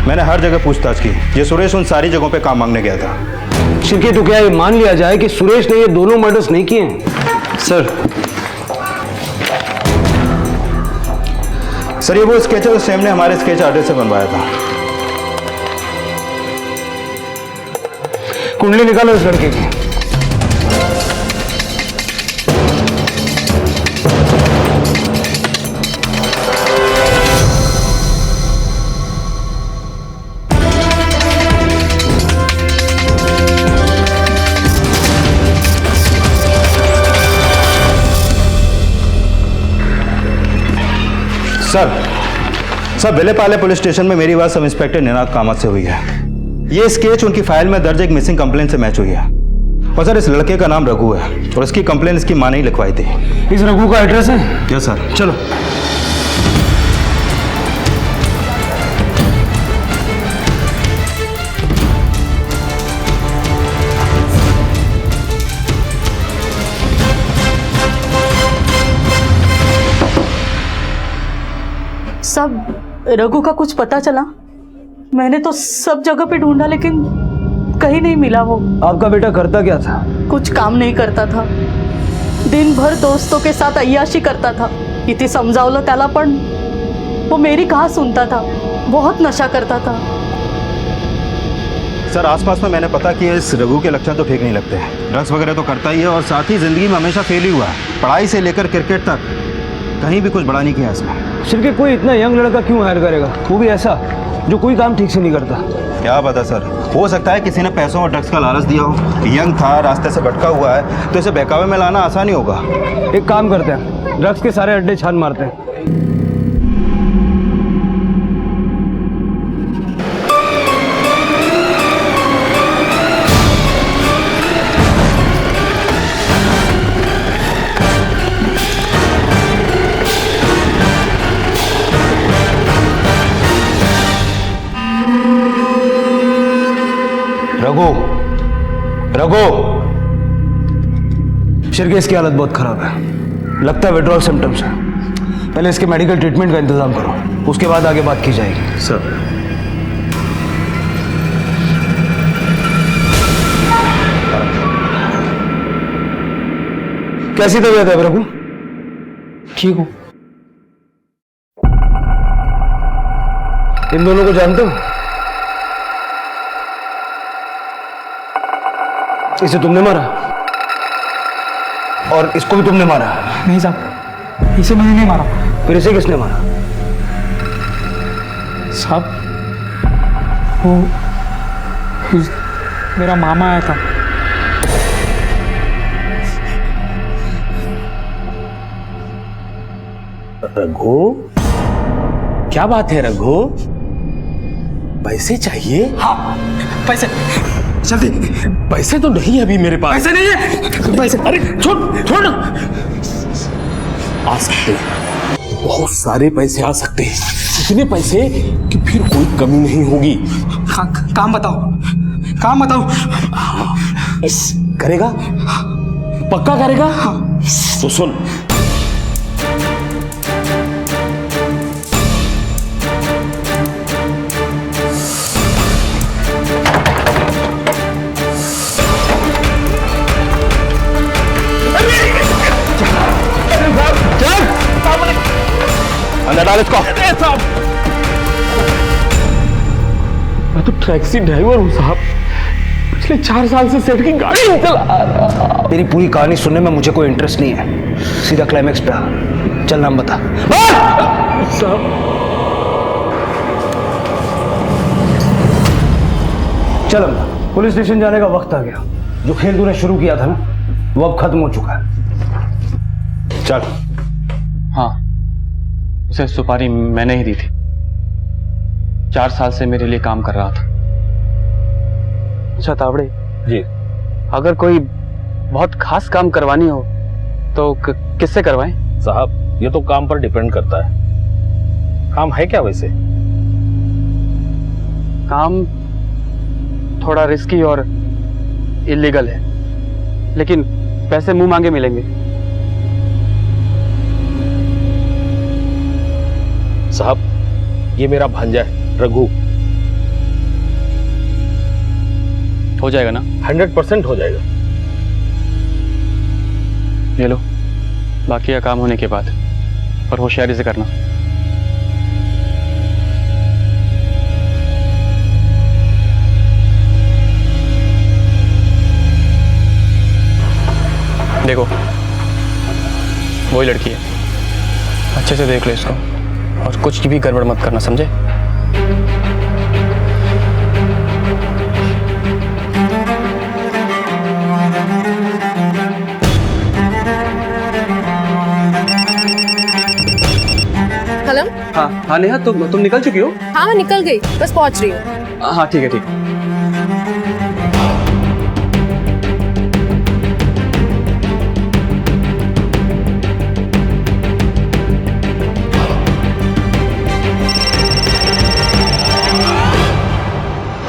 मैंने हर जगह पूछताछ की, ये सुरेश उन सारी जगहों पे काम मांगने गया था। शिरके तो क्या ये मान लिया जाए कि सुरेश ने ये दोनों मर्डर्स नहीं किए हैं? सर ये वो स्केच है सैम ने हमारे स्केच आर्टिस्ट से बनवाया था। कुंडली निकालो इस लड़के की। सर बेलेपाले पुलिस स्टेशन में मेरी बात सब इंस्पेक्टर निनाद कामत से हुई है। ये स्केच उनकी फाइल में दर्ज एक मिसिंग कंप्लेन से मैच हुई है। और सर इस लड़के का नाम रघु है और इसकी कंप्लेन इसकी मां ने ही लिखवाई थी। इस रघु का एड्रेस है? Yes sir. चलो। सब रघु का कुछ पता चला? मैंने तो सब जगह पे ढूंढा लेकिन कहीं नहीं मिला वो। आपका बेटा करता क्या था? कुछ काम नहीं करता था, दिन भर दोस्तों के साथ अय्याशी करता था। किती समजावलं त्याला पण वो मेरी कहाँ सुनता था, बहुत नशा करता था। सर आसपास में मैंने पता किया इस रघु के लक्षण तो ठीक नहीं लगते। ड्रग्स वगैरह तो करता ही है और साथ ही जिंदगी में हमेशा फेल ही हुआ है। पढ़ाई से लेकर क्रिकेट तक कहीं भी कुछ बड़ा नहीं किया इसने। शिरके कोई इतना यंग लड़का क्यों हायर करेगा, वो भी ऐसा जो कोई काम ठीक से नहीं करता? क्या पता सर, हो सकता है किसी ने पैसों और ड्रग्स का लालच दिया हो। यंग था, रास्ते से भटका हुआ है, तो इसे बहकावे में लाना आसान ही होगा। एक काम करते हैं, ड्रग्स के सारे अड्डे छान मारते हैं। शिरकेश की हालत बहुत खराब है, लगता है विड्रॉल सिम्टम्स है। पहले इसके मेडिकल ट्रीटमेंट का इंतजाम करो, उसके बाद आगे बात की जाएगी। सर कैसी तबीयत है प्रभु? ठीक हूँ। इन दोनों को जानते हो? इसे तुमने मारा और इसको भी तुमने मारा? नहीं साहब, इसे मैंने नहीं मारा। फिर इसे किसने मारा? साहब वो मेरा मामा आया था। रघु, क्या बात है रघु? पैसे चाहिए? हाँ, पैसे जल्दी। पैसे तो नहीं अभी मेरे पास। पैसे नहीं है। पैसे, अरे छोड़ ना। आ सकते हैं, बहुत सारे पैसे आ सकते हैं, इतने पैसे कि फिर कोई कमी नहीं होगी। काम बताओ, काम बताओ। करेगा? पक्का करेगा? तो सुन, अंदर डाल इसको। मैं तो टैक्सी ड्राइवर हूँ साहब, पिछले 4 साल से सेठ की गाड़ी नहीं चला रहा। तेरी पूरी कहानी सुनने में मुझे कोई इंटरेस्ट नहीं है, सीधा क्लाइमैक्स पे आ। चल नाम बता। साहब चल पुलिस स्टेशन जाने का वक्त आ गया। जो खेल तूने शुरू किया था ना, वो अब खत्म हो चुका है। चल। हाँ, उसे सुपारी मैंने ही दी थी। 4 साल से मेरे लिए काम कर रहा था। अच्छा तावड़े जी, अगर कोई बहुत खास काम करवानी हो तो किससे करवाएं? साहब ये तो काम पर डिपेंड करता है। काम है क्या वैसे? काम थोड़ा रिस्की और इलीगल है, लेकिन पैसे मुंह मांगे मिलेंगे। साहब ये मेरा भांजा है रघु। हो जाएगा ना? 100% हो जाएगा। ये लो, बाकी का काम होने के बाद, पर होशियारी से करना। देखो, वही लड़की है, अच्छे से देख लो इसको और कुछ भी गड़बड़ मत करना, समझे? कलम? हाँ नेहा, तुम निकल चुकी हो? हाँ मैं निकल गई, बस पहुंच रही हूँ। हाँ ठीक है, ठीक।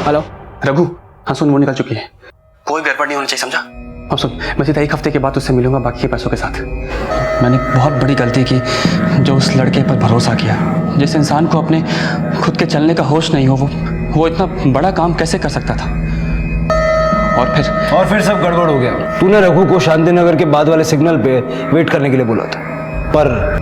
हेलो रघु, हाँ सुन, वो निकल चुकी है। कोई गड़बड़ नहीं होनी चाहिए, समझा? अब सुन, मैं सीधा 1 हफ्ते के बाद उससे मिलूंगा बाकी के पैसों के साथ। मैंने बहुत बड़ी गलती की जो उस लड़के पर भरोसा किया। जिस इंसान को अपने खुद के चलने का होश नहीं हो, वो इतना बड़ा काम कैसे कर सकता था? और फिर सब गड़बड़ हो गया। तूने रघु को शांति नगर के बाद वाले सिग्नल पे वेट करने के लिए बोला था, पर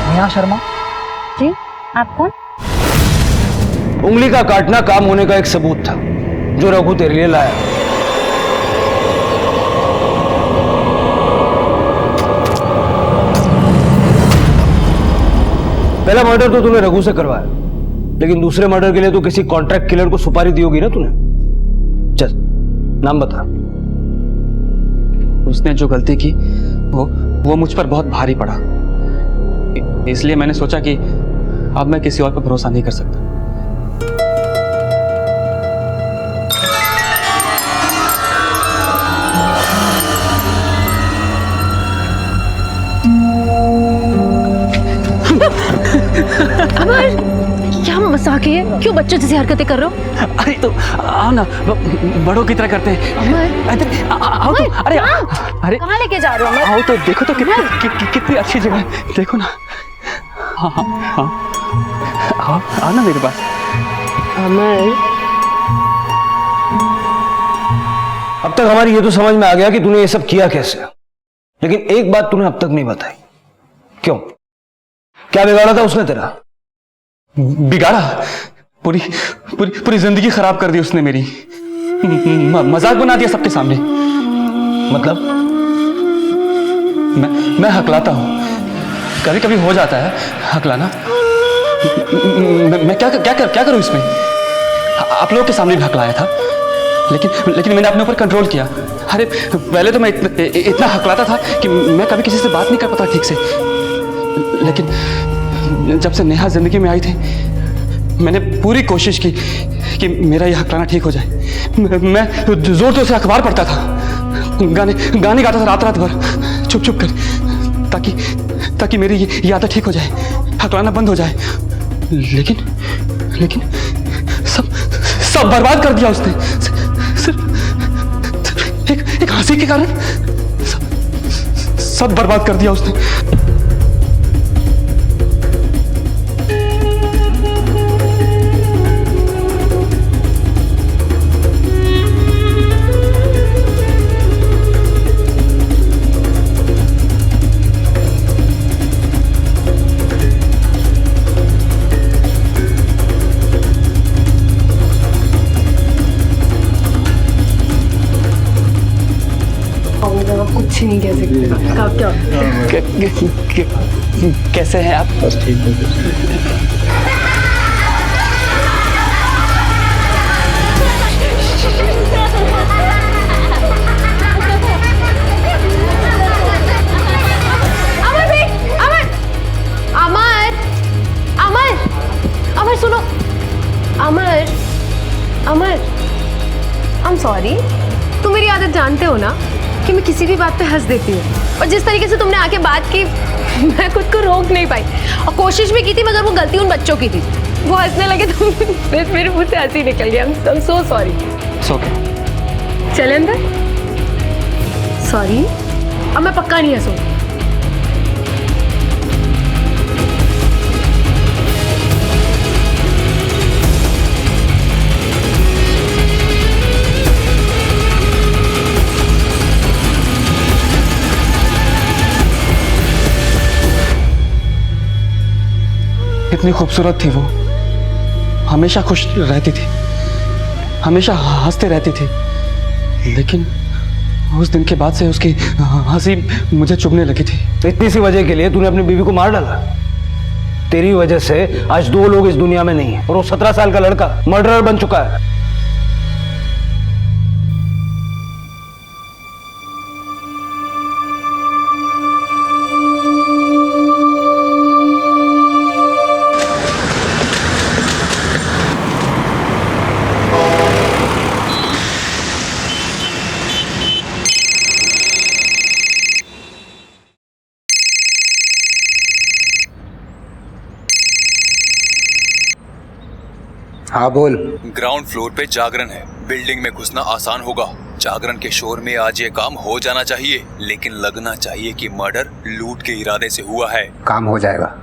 नेहा शर्मा जी, आप कौन? उंगली का काटना काम होने का एक सबूत था जो रघु तेरे लिए लाया। पहला मर्डर तो तूने रघु से करवाया, लेकिन दूसरे मर्डर के लिए तो किसी कॉन्ट्रैक्ट किलर को सुपारी दी होगी ना तूने। चल नाम बता। उसने जो गलती की वो मुझ पर बहुत भारी पड़ा, इसलिए मैंने सोचा कि अब मैं किसी और पर भरोसा नहीं कर सकता। अमर, क्या मजाक है? क्यों बच्चों जैसी हरकतें कर रहे हो? अरे तो आओ ना, बड़ों की तरह करते हैं। अमर, आओ तो, अरे अरे कहाँ लेके जा रहे हो अमर? आओ तो देखो तो कितनी अच्छी जगह है, देखो ना। हाँ हाँ हाँ, आओ ना मेरे पास। अमर, अब तक हमारी ये तो समझ में आ गया कि तूने ये सब किया कैसे, लेकिन एक बात तूने अब तक नहीं बताई। क्यों? क्या बिगाड़ा था उसने तेरा? बिगाड़ा? पूरी पूरी पूरी जिंदगी खराब कर दी उसने मेरी। मजाक बना दिया सबके सामने। मतलब? मैं हकलाता हूं, कभी कभी हो जाता है हकलाना। मैं क्या करूं इसमें? आप लोगों के सामने भी हकलाया था, लेकिन मैंने अपने ऊपर कंट्रोल किया। अरे पहले तो मैं इतना हकलाता था कि मैं कभी किसी से बात नहीं कर पाता ठीक से, लेकिन जब से नेहा जिंदगी में आई थी मैंने पूरी कोशिश की कि मेरा यह हकलाना ठीक हो जाए। मैं जोर जोर से अखबार पढ़ता था, गाने गाता था रात भर चुप चुप कर, ताकि मेरी ये आदत ठीक हो जाए, हकलाना बंद हो जाए। लेकिन सब बर्बाद कर दिया उसने, सिर्फ एक हंसी के कारण सब बर्बाद कर दिया उसने। कुछ नहीं कह सकते। कैसे हैं आप? बस ठीक है। अमर सुनो, अमर आई एम सॉरी। तुम मेरी आदत जानते हो ना कि मैं किसी भी बात पे हंस देती हूँ, और जिस तरीके से तुमने आके बात की मैं खुद को रोक नहीं पाई, और कोशिश भी की थी मगर वो गलती उन बच्चों की थी। वो हंसने लगे तो मेरे मुंह से हंसी निकल गया। I am so sorry. चले अंदर। सॉरी, अब मैं पक्का नहीं हंसूंगी। इतनी खूबसूरत थी वो, हमेशा खुश रहती थी, हमेशा हंसते रहती थी, लेकिन उस दिन के बाद से उसकी हंसी मुझे चुभने लगी थी। इतनी सी वजह के लिए तूने अपनी बीवी को मार डाला? तेरी वजह से आज 2 लोग इस दुनिया में नहीं है, और वो 17 साल का लड़का मर्डरर बन चुका है। हाँ बोल। ग्राउंड फ्लोर पे जागरण है, बिल्डिंग में घुसना आसान होगा। जागरण के शोर में आज ये काम हो जाना चाहिए, लेकिन लगना चाहिए कि मर्डर लूट के इरादे से हुआ है। काम हो जाएगा।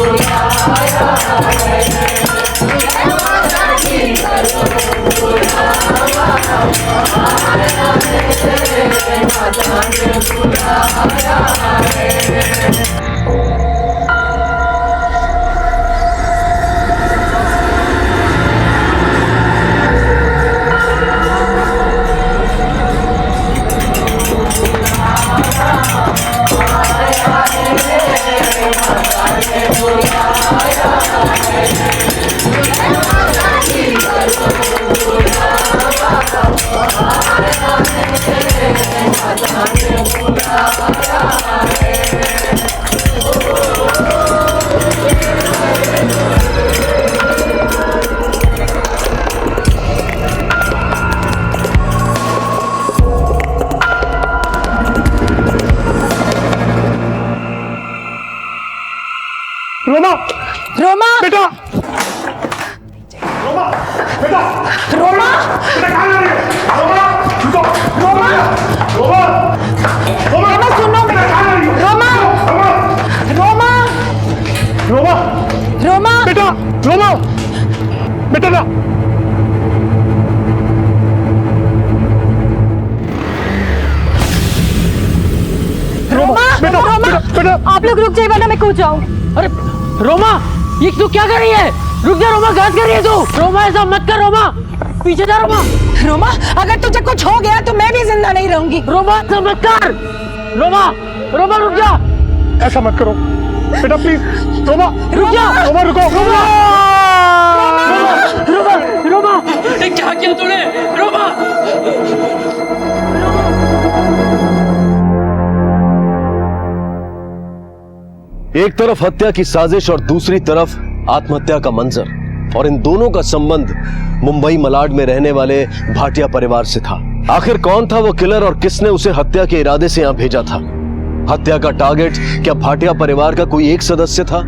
Oh, रोमा रोमा बेटा रोमा बेटा रोमा बेटा कहाँ जा रही है रोमा रुको रोमा रोमा रोमा सुनो बेटा कहाँ जा रही है रोमा रोमा रोमा रोमा बेटा रोमा बेटा ना रोमा बेटा बेटा आप लोग रुक जाइए वरना मैं कूद जाऊं। अरे रोमा ये तू क्या कर रही है? रुक जा रोमा, गलत कर रही है तू। रोमा ऐसा मत कर रोमा, पीछे जा रोमा। रोमा अगर तुझे कुछ हो गया तो मैं भी जिंदा नहीं रहूंगी। रोमा ऐसा मत कर। रोमा रोमा रुक जा, ऐसा मत करो बेटा प्लीज। रोमा रुक जा। रोमा रुको रोमा रोमा रोमा क्या किया तूने? रोमा एक तरफ हत्या की साजिश और दूसरी तरफ आत्महत्या का मंजर, और इन दोनों का संबंध मुंबई मलाड में रहने वाले भाटिया परिवार से था। आखिर कौन था वो किलर और किसने उसे हत्या के इरादे से यहां भेजा था? हत्या का टारगेट क्या भाटिया परिवार का कोई एक सदस्य था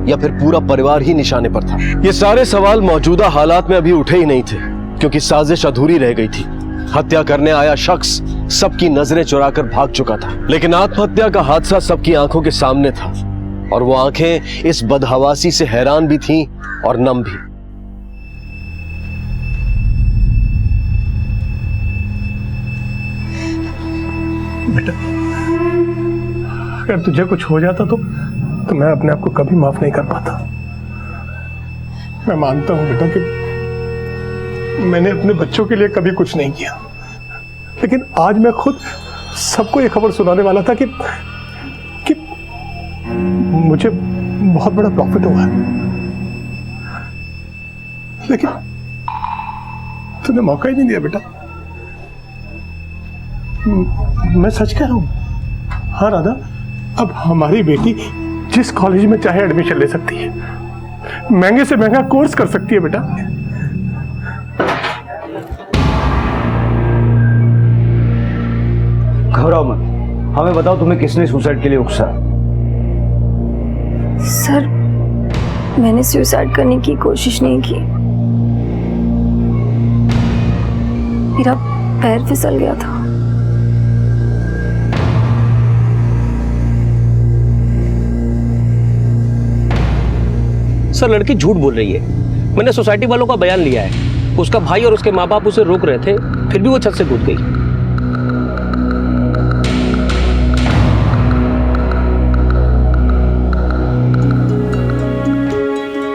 या फिर पूरा परिवार ही निशाने पर था? ये सारे सवाल मौजूदा हालात में अभी उठे ही नहीं थे, क्योंकि साजिश अधूरी रह गई थी। हत्या करने आया शख्स सबकी नजरें चुराकर भाग चुका था, लेकिन आत्महत्या का हादसा सबकी आंखों के सामने था, और वो आंखें इस बदहवासी से हैरान भी थीं और नम भी। बेटा अगर तुझे कुछ हो जाता तो मैं अपने आप को कभी माफ नहीं कर पाता। मैं मानता हूं बेटा कि मैंने अपने बच्चों के लिए कभी कुछ नहीं किया, लेकिन आज मैं खुद सबको ये खबर सुनाने वाला था कि मुझे बहुत बड़ा प्रॉफिट हुआ है, लेकिन तूने मौका ही नहीं दिया बेटा। मैं सच कह रहा हूं। हाँ राधा, अब हमारी बेटी जिस कॉलेज में चाहे एडमिशन ले सकती है, महंगे से महंगा कोर्स कर सकती है बेटा। घबराओ मत, हमें बताओ तुम्हें किसने सुसाइड के लिए उकसा? सर मैंने सुसाइड करने की कोशिश नहीं की, मेरा पैर फिसल गया था। सर लड़की झूठ बोल रही है। मैंने सोसाइटी वालों का बयान लिया है, उसका भाई और उसके माँ बाप उसे रोक रहे थे, फिर भी वो छत से कूद गई।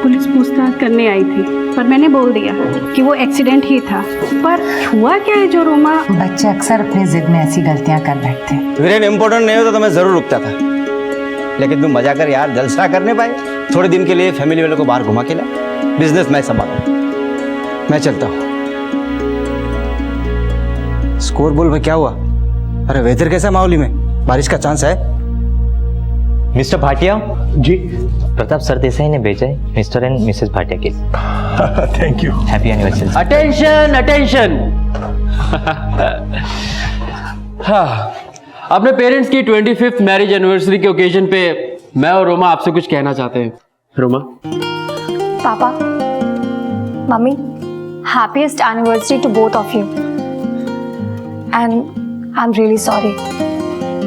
पुलिस पूछताछ करने आई थी, पर मैंने बोल दिया कि वो एक्सीडेंट ही था। पर हुआ क्या है जो रोमा? बच्चे अक्सर अपने जिद में ऐसी गलतियां कर बैठते हैं। वीरेन इम्पोर्टेंट नहीं होता तो मैं जरूर रुकता था, लेकिन तुम मजा कर यार, जलसा करने पाए। थोड़े दिन के लिए फैमिली वालों को बाहर घुमा के ला, बिजनेस मैं संभालूं। मैं चलता हूँ। स्कोर बोल भाई, क्या हुआ? अरे वेदर कैसा माहौली में? बारिश का चांस है? मिस्टर भाटिया जी, प्रताप सरदेसाई ने भेजा है मिस्टर एंड मिसेस भाटिया के लिए। Thank you. Happy anniversary. Attention attention. हाँ, अपने पेरेंट्स की 25th मैरिज एनिवर्सरी के ओकेजन पे मैं और रोमा आपसे कुछ कहना चाहते हैं। Roma. Papa, mummy, happiest anniversary to both of you, and I am really sorry,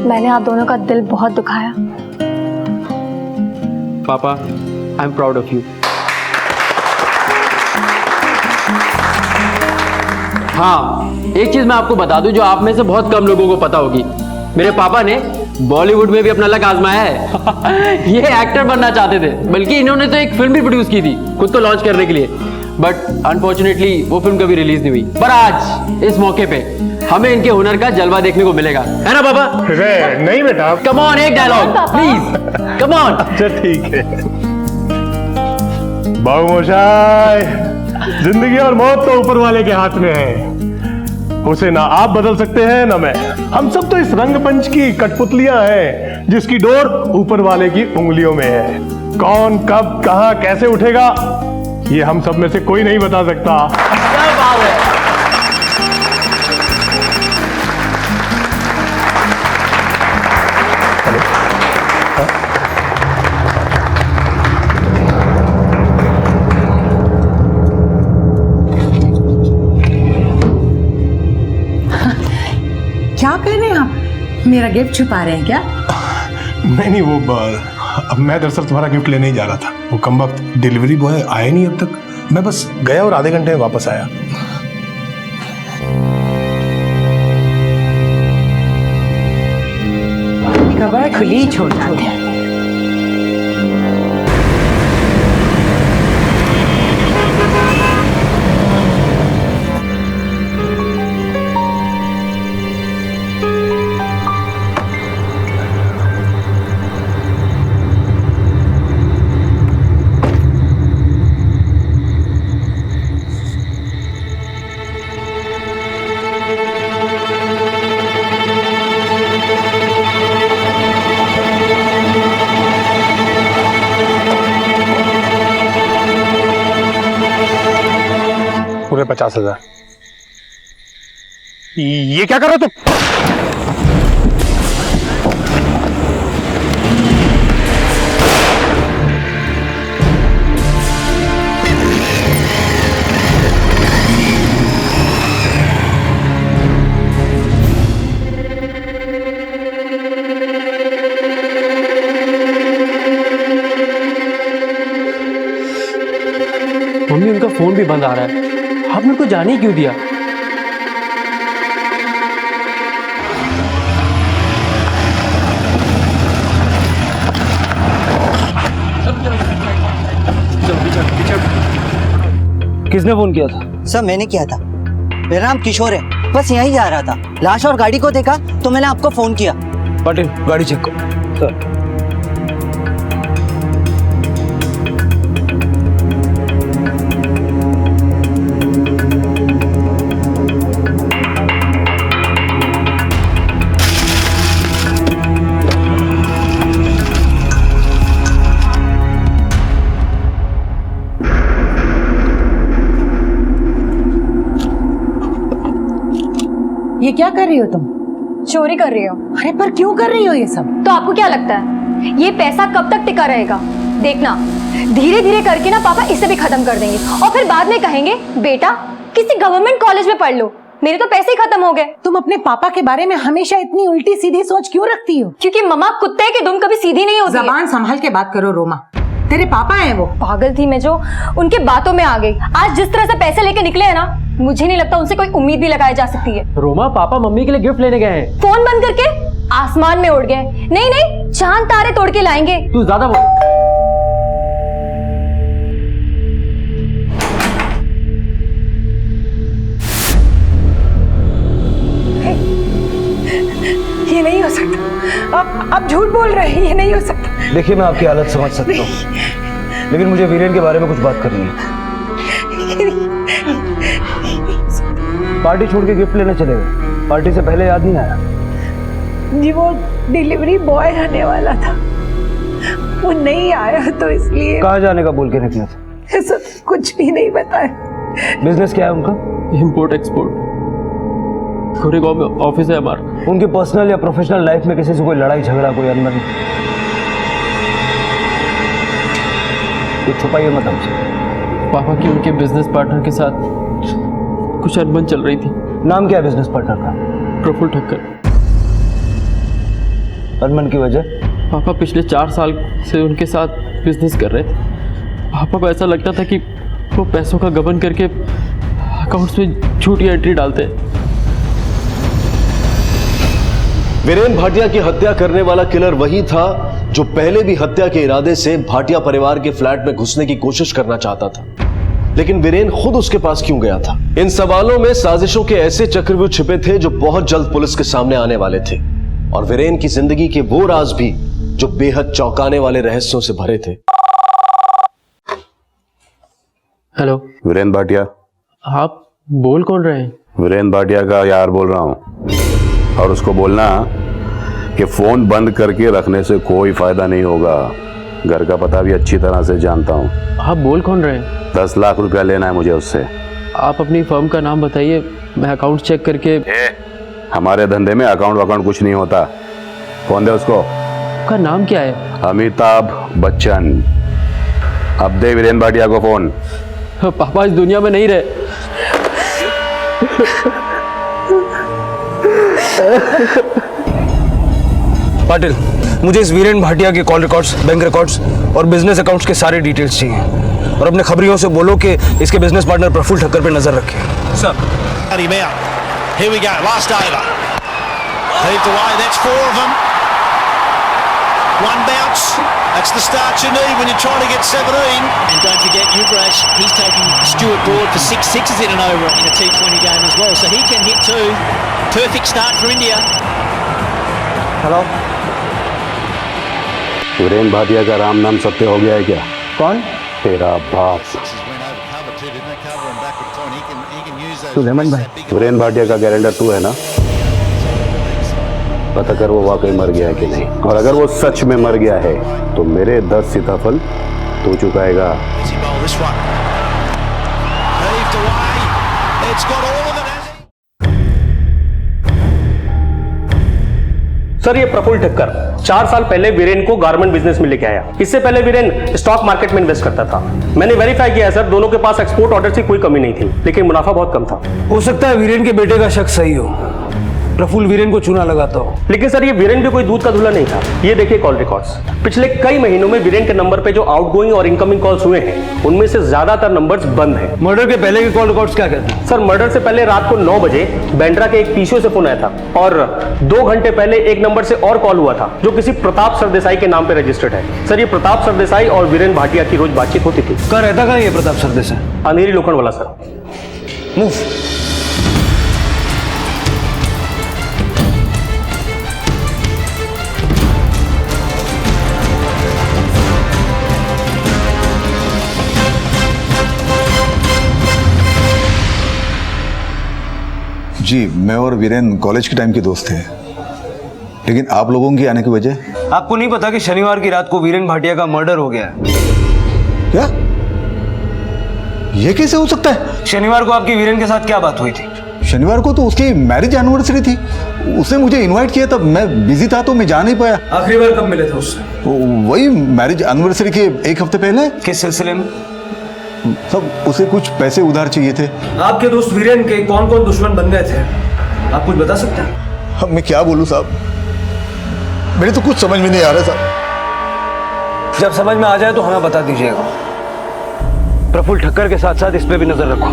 मैंने आप दोनों का दिल बहुत दुखाया। Papa, I am proud of you. हाँ, एक चीज मैं आपको बता दूं जो आप में से बहुत कम लोगों को पता होगी। मेरे पापा ने बॉलीवुड में भी अपना लक आजमाया है। ये एक्टर बनना चाहते थे, बल्कि इन्होंने तो एक फिल्म भी प्रोड्यूस की थी खुद को लॉन्च करने के लिए, बट अनफॉर्चुनेटली वो फिल्म कभी रिलीज नहीं हुई। पर आज इस मौके पे हमें इनके हुनर का जलवा देखने को मिलेगा, है ना पापा? नहीं बेटा, कम ऑन, एक डायलॉग प्लीज, कम ऑन। अच्छा ठीक है। बाबूमोशाय, जिंदगी और मौत तो ऊपर वाले के हाथ में है, उसे ना आप बदल सकते हैं ना मैं। हम सब तो इस रंगपंच की कठपुतलियां हैं जिसकी डोर ऊपर वाले की उंगलियों में है। कौन कब कहां कैसे उठेगा ये हम सब में से कोई नहीं बता सकता। क्या बात है। क्या कर रहे हैं आप? मेरा गिफ्ट छुपा रहे हैं क्या? नहीं वो अब मैं दरअसल तुम्हारा गिफ्ट लेने ही जा रहा था। वो कम वक्त डिलीवरी बॉय आया नहीं अब तक। मैं बस गया और आधे घंटे में वापस आया। कबर खुली छोड़ना है। पूरे 50,000। ये क्या कर रहे हो तुम? मम्मी, उनका फोन भी बंद आ रहा है। आप मेरे को जाने ही क्यों दिया? किसने फोन किया था? सर मैंने किया था। मेरा नाम किशोर है, बस यहीं जा रहा था। लाश और गाड़ी को देखा तो मैंने आपको फोन किया। पाटिल गाड़ी चेक करो। सर ये क्या कर रही हो तुम? चोरी कर रही हो। अरे पर क्यों कर रही हो ये सब? तो आपको क्या लगता है ये पैसा कब तक टिका रहेगा? देखना, धीरे धीरे करके ना पापा इसे भी खत्म कर देंगे और फिर बाद में कहेंगे बेटा किसी गवर्नमेंट कॉलेज में पढ़ लो, मेरे तो पैसे ही खत्म हो गए। तुम अपने पापा के बारे में हमेशा इतनी उल्टी सीधी सोच क्यों रखती हो? क्योंकि मम्मा कुत्ते की दुम कभी सीधी नहीं होती। जबान संभाल के बात करो रोमा, तेरे पापा हैं वो। पागल थी मैं जो उनके बातों में आ गई। आज जिस तरह से पैसे लेके निकले हैं ना, मुझे नहीं लगता उनसे कोई उम्मीद भी लगाई जा सकती है। रोमा, पापा मम्मी के लिए गिफ्ट लेने गए हैं। फोन बंद करके आसमान में उड़ गए। नहीं नहीं, चांद तारे तोड़ के लाएंगे। तू ज्यादा बोल। ये नहीं हो सकता। आप झूठ बोल रहे हैं, ये नहीं हो सकता। देखिए मैं आपकी हालत समझ सकता हूँ, लेकिन मुझे वीरेन के बारे में कुछ बात करनी है। पार्टी छोड़ के गिफ्ट लेने चले गए, पार्टी से पहले याद नहीं आया? जी वो डिलीवरी बॉय आने वाला था, वो नहीं आया तो इसलिए। कहाँ जाने का बोल के निकले थे? ऐसा कुछ भी नहीं बताया। बिजनेस क्या है उनका? Import export. गोरेगांव में ऑफिस है हमारा। उनकी पर्सनल या प्रोफेशनल लाइफ में किसी से कोई लड़ाई झगड़ा, कोई अनबन? कुछ छुपाइए मत हमसे। पापा की उनके बिजनेस पार्टनर के साथ कुछ अनबन चल रही थी। नाम क्या है बिजनेस पार्टनर का? प्रफुल्ल ठक्कर। अनबन की वजह? पापा पिछले 4 साल से उनके साथ बिजनेस कर रहे थे। पापा को ऐसा लगता था कि वो पैसों का गबन करके अकाउंट्स में झूठी एंट्री डालते हैं। वीरेन भाटिया की हत्या करने वाला किलर वही था जो पहले भी हत्या के इरादे से भाटिया परिवार के फ्लैट में घुसने की कोशिश करना चाहता था। लेकिन वीरेन खुद उसके पास क्यों गया था? इन सवालों में साजिशों के ऐसे चक्रव्यूह छिपे थे जो बहुत जल्द पुलिस के सामने आने वाले थे, और वीरेन की जिंदगी के वो राज भी जो बेहद चौंकाने वाले रहस्यों से भरे थे। हेलो वीरेन भाटिया। आप बोल कौन रहे हैं? वीरेन भाटिया का यार बोल रहा हूं, और उसको बोलना कि फोन बंद करके रखने से कोई फायदा नहीं होगा। घर का पता भी अच्छी तरह से जानता हूं। आप बोल कौन रहे हैं? 10 लाख रुपया लेना है मुझे उससे। आप अपनी फर्म का नाम बताइए, मैं अकाउंट चेक करके। हमारे धंधे में अकाउंट कुछ नहीं होता। कौन दे उसको? आपका नाम क्या है? अमिताभ बच्चन। अब दे वीरेन भाटिया को फोन। पापा इस दुनिया में नहीं रहे। पाटिल, मुझे इस वीरेन भाटिया के कॉल रिकॉर्ड्स, बैंक रिकॉर्ड्स और बिजनेस अकाउंट्स के सारे डिटेल्स चाहिए, और अपने खबरियों से बोलो कि इसके बिजनेस पार्टनर प्रफुल्ल ठक्कर पे नजर रखें। Sir. Here we go, last over. Heaved away, that's 4 of them. One bounce, that's the start you need when you're trying to get 17. And don't forget Yuvraj, he's taking Stuart Broad for 6 sixes in and over in a T20 game as well. So he can hit 2. Perfect start for India. Hello. Viren Bhatia का राम नाम सत्य हो गया है क्या? कौन? तेरा बाप सुलेमान भाई। वीरेन भाटिया का गारंटर तू है ना? पता कर वो वाकई मर गया है कि नहीं, और अगर वो सच में मर गया है तो मेरे 10 सीताफल तू चुकाएगा। सर, ये प्रफुल्ल ठक्कर 4 साल पहले वीरेन को गारमेंट बिजनेस में लेके आया। इससे पहले वीरेन स्टॉक मार्केट में इन्वेस्ट करता था। मैंने वेरीफाई किया सर, दोनों के पास एक्सपोर्ट ऑर्डर की कोई कमी नहीं थी, लेकिन मुनाफा बहुत कम था। हो सकता है वीरेन के बेटे का शक सही हो, प्रफुल्ल वीरेन को चूना लगाता हो। लेकिन सर, ये वीरेन भी कोई दूध का धुला नहीं था। ये देखिए कॉल रिकॉर्ड्स। पिछले कई महीनों में वीरेन के नंबर पे जो आउटगोइंग और इनकमिंग कॉल्स हुए हैं, उनमें से ज्यादातर नंबर्स बंद हैं। मर्डर के पहले के कॉल रिकॉर्ड्स क्या कहते हैं? सर, मर्डर से पहले रात को 9 बजे बैंड्रा के एक पीसीओ से फोन आया था, और 2 घंटे पहले एक नंबर से और कॉल हुआ था जो किसी प्रताप सरदेसाई के नाम पे रजिस्टर्ड है। सर, ये प्रताप सरदेसाई और वीरेन भाटिया की रोज बातचीत होती थी। कहाँ रहता कहाँ ये प्रताप सरदेसाई? अंधेरी लोखंड वाला सर। मूव। जी, मैं और वीरेन कॉलेज के टाइम के दोस्त थे, लेकिन आप लोगों की आने की वजह? आपको नहीं पता कि शनिवार की रात को वीरेन भाटिया का मर्डर हो गया है? क्या? ये कैसे हो सकता है? शनिवार को आपकी वीरेन के साथ क्या बात हुई थी? शनिवार को तो उसकी मैरिज एनिवर्सरी थी। उसने मुझे इनवाइट किया, तब मैं बिजी था तो मैं जा नहीं पाया। आखिरी बार कब मिले थे उससे? वही मैरिज एनिवर्सरी के 1 हफ्ते पहले। किस सिलसिले में? सब उसे कुछ पैसे उधार चाहिए थे। आपके दोस्त वीरेन के कौन कौन दुश्मन बन गए थे, आप कुछ बता सकते हैं? अब मैं क्या बोलूं साहब, मेरे तो कुछ समझ में नहीं आ रहा साहब। जब समझ में आ जाए तो हमें बता दीजिएगा। प्रफुल्ल ठक्कर के साथ साथ इस पे भी नजर रखो।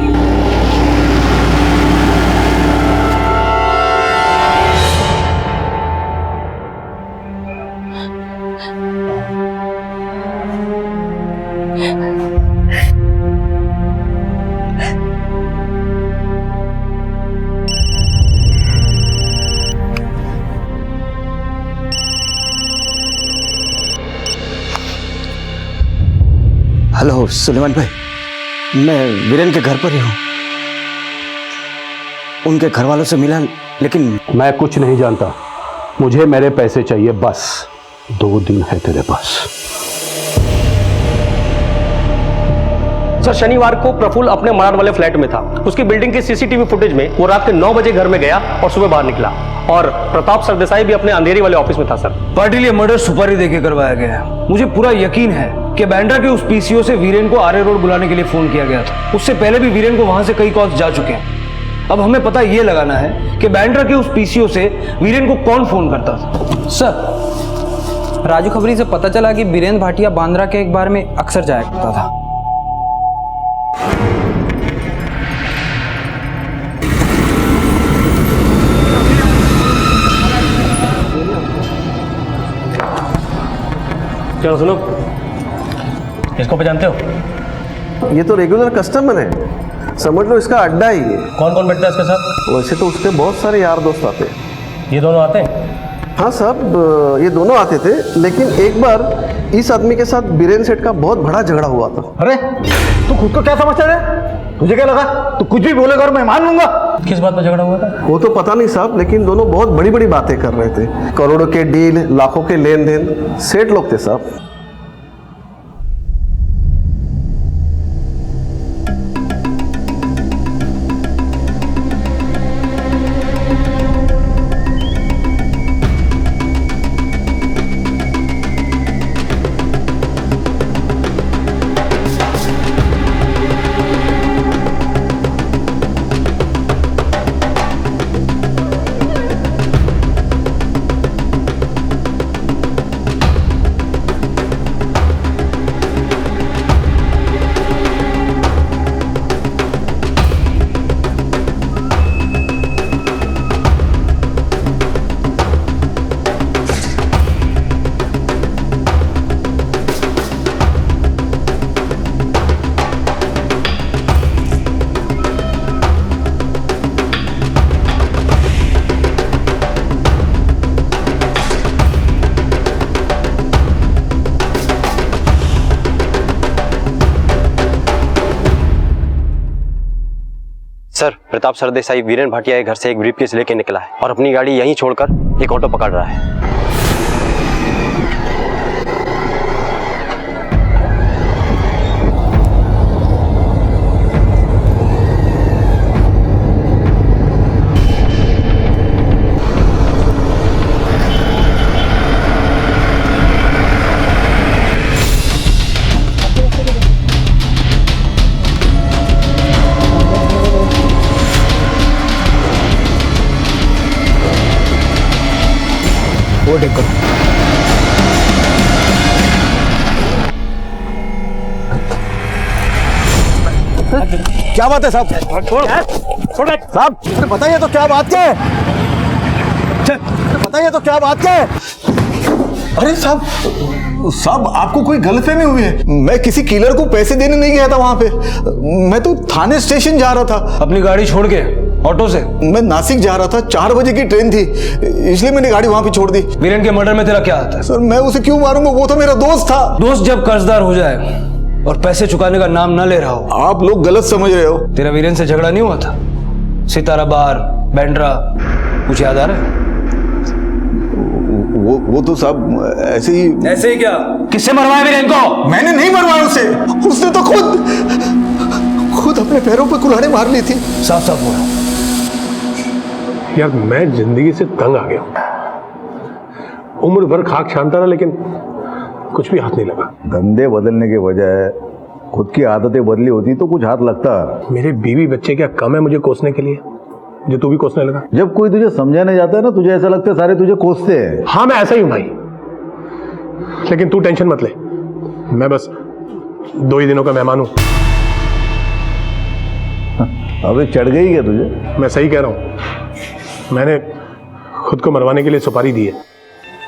हेलो सुलेमान भाई, मैं वीरेन के घर पर ही हूँ। उनके घर वालों से मिला, लेकिन मैं कुछ नहीं जानता। मुझे मेरे पैसे चाहिए बस। 2 दिन है तेरे पास। सर, शनिवार को प्रफुल्ल अपने मराड़ वाले फ्लैट में था। उसकी बिल्डिंग के सीसीटीवी फुटेज में वो रात के 9 बजे घर में गया और सुबह बाहर निकला, और प्रताप सरदेसाई भी अपने अंधेरी वाले ऑफिस में था। सर, पाटिल, ये मर्डर सुपारी देके करवाया गया है। मुझे पूरा यकीन है कि बैंड्रा के उस पीसीओ से वीरेन को आर्य रोड बुलाने के लिए फोन किया गया था। उससे पहले भी वीरेन को वहां से कई कॉल्स जा चुके हैं। अब हमें पता ये लगाना है कि बैंड्रा के उस पीसीओ से वीरेन को कौन फोन करता था। सर, राजू खबरी से पता चला कि वीरेन भाटिया बांद्रा के एक बार में अक्सर जाया करता था। चलो सुनो, इसको पहचानते हो? ये तो रेगुलर कस्टमर है, समझ लो इसका अड्डा ही है। कौन कौन बैठता है इसके साथ? वैसे तो उसके बहुत सारे यार दोस्त आते हैं। ये दोनों आते हैं? हाँ साहब, ये दोनों आते थे, लेकिन एक बार इस आदमी के साथ बीरेन सेठ का बहुत बड़ा झगड़ा हुआ था। अरे तू खुद को क्या समझता है? तुझे क्या लगा तू कुछ भी बोलेगा और मैं मान लूंगा? किस बात पर झगड़ा हुआ था? वो तो पता नहीं साहब, लेकिन दोनों बहुत बड़ी बड़ी बातें कर रहे थे। करोड़ों के डील, लाखों के लेन देन, सेठ लोग थे साहब। सर, प्रताप सरदेसाई वीरेन भाटिया के घर से एक ब्रीफकेस लेके निकला है और अपनी गाड़ी यहीं छोड़कर एक ऑटो पकड़ रहा है। क्या बात है साहब? साहब बताइए तो क्या बात है? बताइए तो क्या बात है? अरे साहब आपको कोई गलतफहमी हुई है। मैं किसी किलर को पैसे देने नहीं गया था वहां पे। मैं तो थाने स्टेशन जा रहा था अपनी गाड़ी छोड़ के ऑटो से। मैं नासिक जा रहा था, 4 बजे की ट्रेन थी, इसलिए मैंने गाड़ी वहां पे छोड़ दी। वीरेन के मर्डर में तेरा क्या आता है? सर मैं उसे क्यों मारूंगा, वो तो मेरा दोस्त था। दोस्त जब कर्जदार हो जाए और पैसे चुकाने का नाम ना ले रहा हो। आप लोग गलत समझ रहे हो। तेरा वीरेन से झगड़ा नहीं हुआ था? सितारा बार, बैंड्रा, कुछ याद आ रहा है? वो तो साहब ऐसे ही। ऐसे ही क्या? किससे मरवाया वीरेन को? मैंने नहीं मरवाया उसे, उसने तो खुद अपने पैरों पे कुल्हाड़ी मार ली थी। साफ साफ बोलो। यार मैं जिंदगी से तंग आ गया हूं। उम्र भर खाक छानता रहा, लेकिन कुछ भी हाथ नहीं लगा। धंधे बदलने के बजाय खुद की आदतें बदली होती तो कुछ हाथ लगता। मेरे बीवी बच्चे क्या कम है मुझे कोसने के लिए, जो तू भी कोसने लगा? जब कोई तुझे समझाने जाता है ना, तुझे ऐसा लगता है सारे तुझे कोसते हैं। हाँ मैं ऐसा ही हूं भाई, लेकिन तू टेंशन मत ले, मैं बस 2 ही दिनों का मेहमान हूं। अबे चढ़ गई क्या तुझे? मैं सही कह रहा हूं, मैंने खुद को मरवाने के लिए सुपारी दी है।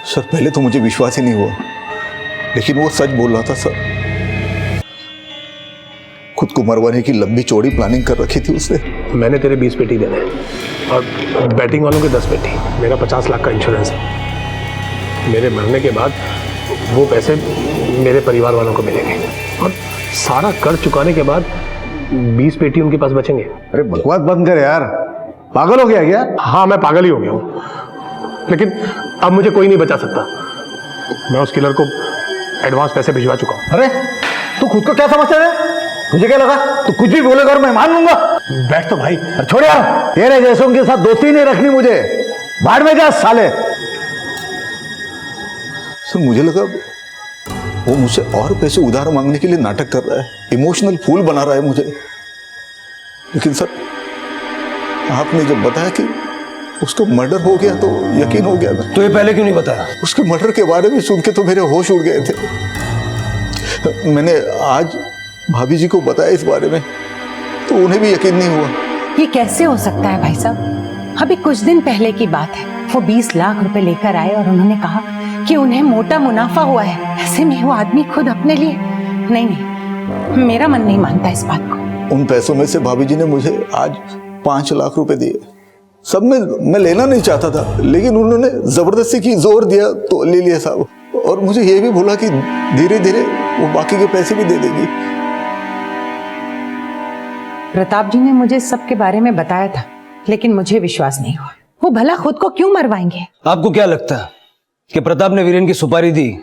सर पहले तो मुझे विश्वास ही नहीं हुआ, लेकिन वो सच बोल रहा था सर। खुद को मरवाने की लंबी चौड़ी प्लानिंग कर रखी थी उसने। मैंने तेरे 20 पेटी देने हैं और बैटिंग वालों के 10 पेटी। मेरा 50 लाख का इंश्योरेंस है। मेरे मरने के बाद वो पैसे मेरे परिवार वालों को मिलेंगे और सारा कर्ज चुकाने के बाद 20 पेटी उनके पास बचेंगे। अरे बकवास बंद कर यार, पागल हो गया क्या? हाँ मैं पागल ही हो गया हूँ, लेकिन अब मुझे कोई नहीं बचा सकता। मैं उस किलर को एडवांस पैसे भिजवा चुका हूँ। अरे तू खुद को क्या समझता है? तुझे क्या लगा तू कुछ भी बोलेगा और मैं मान लूंगा? बैठ तो भाई। छोड़ यार, तेरे जैसों के साथ दोस्ती नहीं रखनी मुझे। बाहर में जा साले। सर मुझे लगा वो मुझसे और पैसे उधार मांगने के लिए नाटक कर रहा है, इमोशनल फूल बना रहा है मुझे। लेकिन सर आपने जब बताया कि उसको मर्डर हो गया तो यकीन हो गया। तो ये पहले क्यों नहीं बताया? उसके मर्डर के बारे में सुन के तो मेरे होश उड़ गए थे। मैंने आज भाभी जी को बताया इस बारे में तो उन्हें भी यकीन नहीं हुआ। ये कैसे हो सकता है भाई साहब? अभी कुछ दिन पहले की बात है, वो 20 लाख रुपए लेकर आए और उन्होंने कहा कि उन्हें मोटा मुनाफा हुआ है। ऐसे में वो आदमी खुद अपने लिए नहीं, मेरा मन नहीं मानता इस बात को। उन पैसों में से भाभी जी ने मुझे आज 5 लाख रुपए दिए। सब में मैं लेना नहीं चाहता था, लेकिन उन्होंने जबरदस्ती की, जोर दिया तो ले लिया साहब। और मुझे ये भी बोला कि धीरे धीरे वो बाकी के पैसे भी दे देगी। प्रताप जी ने मुझे सबके बारे में बताया था, लेकिन मुझे विश्वास नहीं हुआ। वो भला खुद को क्यों मरवाएंगे? आपको क्या लगता है कि प्रताप ने वीरेन की सुपारी दी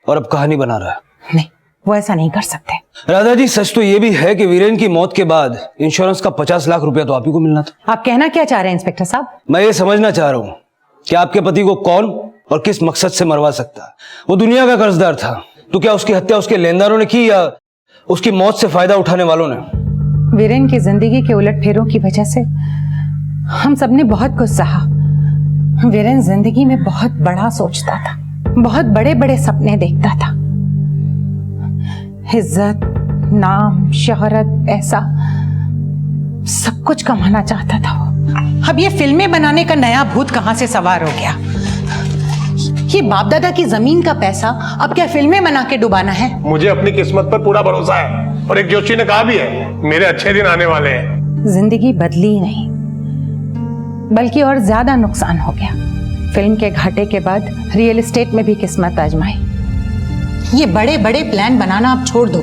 और अब कहानी बना रहा है? नहीं, वो ऐसा नहीं कर सकते। राधा जी, सच तो ये भी है कि वीरेन की मौत के बाद इंश्योरेंस का 50 लाख रुपया तो आप ही को मिलना था। आप कहना क्या चाह रहे हैं इंस्पेक्टर साहब? मैं ये समझना चाह रहा हूँ कि आपके पति को कौन और किस मकसद से मरवा सकता है। वो दुनिया का कर्जदार था, तो क्या उसकी हत्या उसके लेनदारों ने की या उसकी मौत से फायदा उठाने वालों ने? वीरेन की जिंदगी के उलट फेरों की वजह से हम सबने बहुत कुछ सहा। वीरेन जिंदगी में बहुत बड़ा सोचता था, बहुत बड़े बड़े सपने देखता था। इज्जत, नाम, शोहरत, पैसा, सब कुछ कमाना चाहता था वो। अब ये फिल्में बनाने का नया भूत कहां से सवार हो गया? ये बाप दादा की जमीन का पैसा अब क्या फिल्में बना के डुबाना है? मुझे अपनी किस्मत पर पूरा भरोसा है, और एक जोशी ने कहा भी है मेरे अच्छे दिन आने वाले हैं। जिंदगी बदली नहीं, बल्कि और ज्यादा नुकसान हो गया। फिल्म के घाटे के बाद रियल एस्टेट में भी किस्मत आजमाई। ये बड़े बड़े प्लान बनाना आप छोड़ दो।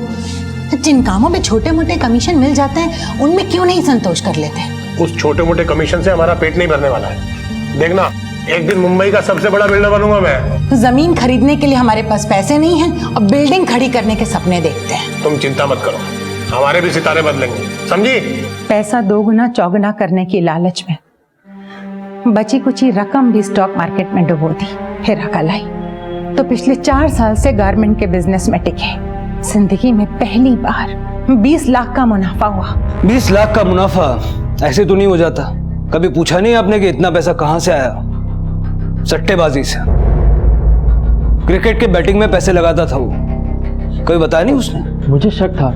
जिन कामों में छोटे मोटे कमीशन मिल जाते हैं, उनमें क्यों नहीं संतोष कर लेते? उस छोटे मोटे कमीशन से हमारा पेट नहीं भरने वाला है। देखना, एक दिन मुंबई का सबसे बड़ा बिल्डर बनूंगा मैं। जमीन खरीदने के लिए हमारे पास पैसे नहीं हैं और बिल्डिंग खड़ी करने के सपने देखते हैं। तुम चिंता मत करो, हमारे भी सितारे बदलेंगे, समझी? पैसा दोगुना चौगुना करने की लालच में बची कुची रकम भी स्टॉक मार्केट में डुबो दी, फिर अकल आई तो पिछले 4 साल से गारमेंट के बिजनेस में टिके। जिंदगी में पहली बार 20 लाख का मुनाफा हुआ। 20 लाख का मुनाफा ऐसे तो नहीं हो जाता। कभी पूछा नहीं आपने कि इतना पैसा कहां से आया? सट्टेबाजी से। क्रिकेट के बैटिंग में पैसे लगाता था वो, कभी बताया नहीं उसने? मुझे शक था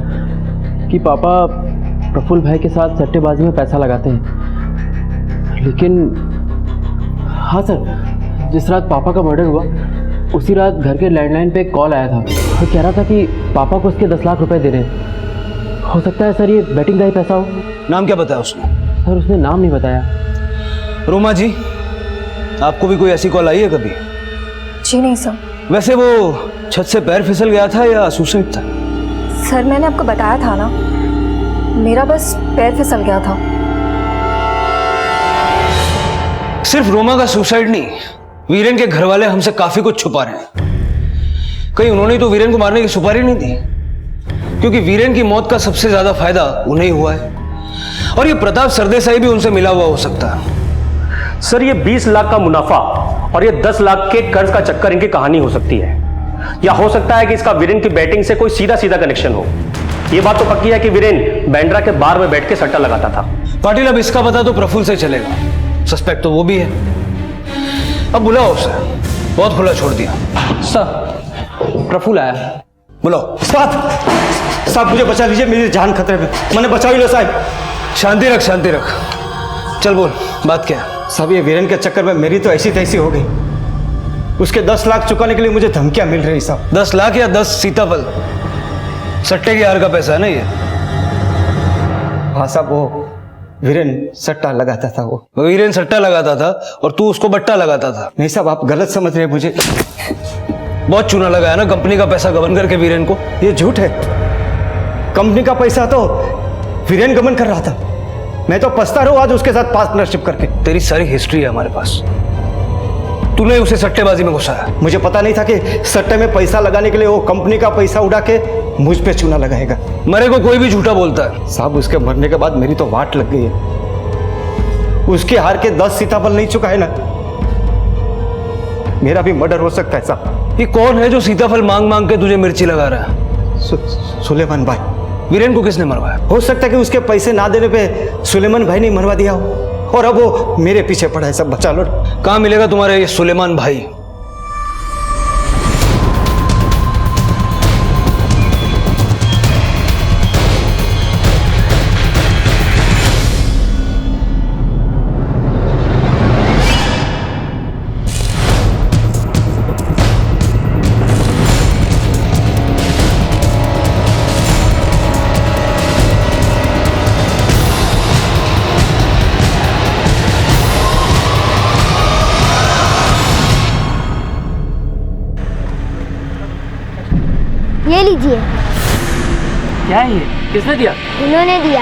कि पापा प्रफुल्ल भाई के साथ सट्टेबाजी में पैसा लगाते हैं, लेकिन हाँ सर, जिस रात पापा का मर्डर हुआ उसी रात घर के लैंडलाइन पे एक कॉल आया था और कह रहा था कि पापा को उसके 10 लाख रुपए देने। हो सकता है सर ये बैटिंग का ही पैसा हो। नाम क्या बताया उसने? सर उसने नाम नहीं बताया। रोमा जी, आपको भी कोई ऐसी कॉल आई है कभी? जी नहीं सर। वैसे वो छत से पैर फिसल गया था या सुसाइड था? सर मैंने आपको बताया था ना, मेरा बस पैर फिसल गया था। सिर्फ रोमा का सुसाइड नहीं, वीरेन के घर वाले हमसे काफी कुछ छुपा रहे हैं। कहीं उन्होंने तो वीरेन को मारने की सुपारी नहीं दी? क्योंकि वीरेन की मौत का सबसे ज्यादा फायदा उन्हें हुआ है, और ये प्रताप सरदेसाई भी उनसे मिला हुआ हो सकता है। सर ये 20 लाख का मुनाफा और ये 10 लाख के कर्ज का चक्कर इनकी कहानी हो सकती है, या हो सकता है कि इसका वीरेन की बैटिंग से कोई सीधा सीधा कनेक्शन हो। ये बात तो पक्की है कि वीरेन बैंड्रा के बार में बैठ के सट्टा लगाता था। पाटिल, अब इसका पता तो प्रफुल्ल से चलेगा, सस्पेक्ट तो वो भी है। अब बुलाओ उसे, बहुत खुला छोड़ दिया। सर प्रफुल्ल आया। बुलाओ। साहब मुझे बचा लीजिए, मेरी जान खतरे में, मैंने बचा ही लो साहब। शांति रख, शांति रख। चल बोल, बात क्या है? साहब ये वीरेन के चक्कर में मेरी तो ऐसी तैसी हो गई। उसके 10 लाख चुकाने के लिए मुझे धमकियां मिल रही साहब। 10 लाख या 10 सीताफल? सट्टे के यार का पैसा है ना ये? हाँ साहब, वो वीरेन सट्टा लगाता था। वो वीरेन सट्टा लगाता था और तू उसको बट्टा लगाता था? नहीं साहब, आप गलत समझ रहे हैं मुझे। बहुत चूना लगाया ना कंपनी का पैसा गबन करके वीरेन को। ये झूठ है, कंपनी का पैसा तो वीरेन गबन कर रहा था। मैं तो पछता रहा हूं आज उसके साथ पार्टनरशिप करके। तेरी सारी हिस्ट्री है हमारे पास। तूने उसे सट्टेबाजी में घुसाया। मुझे पता नहीं था कि सट्टे में पैसा लगाने के लिए वो कंपनी का पैसा उड़ा के मुझ पे चूना लगाएगा। मरे को कोई भी झूठा बोलता है साहब। उसके मरने के बाद मेरी तो वाट लग गई है। उसके हार के 10 सीताफल नहीं चुका है ना, मेरा भी मर्डर हो सकता है साहब। ये कौन है जो सीताफल मांग मांग के तुझे मिर्ची लगा रहा है? सुलेमान भाई। वीरेन को किसने मरवाया? हो सकता है कि उसके पैसे ना देने पे सुलेमान भाई ने मरवा दिया हो, और अब वो मेरे पीछे पड़ा है। सब बचा लो। कहां मिलेगा तुम्हारा ये सुलेमान भाई? लीजिए। क्या है ये? किसने दिया? उन्होंने दिया।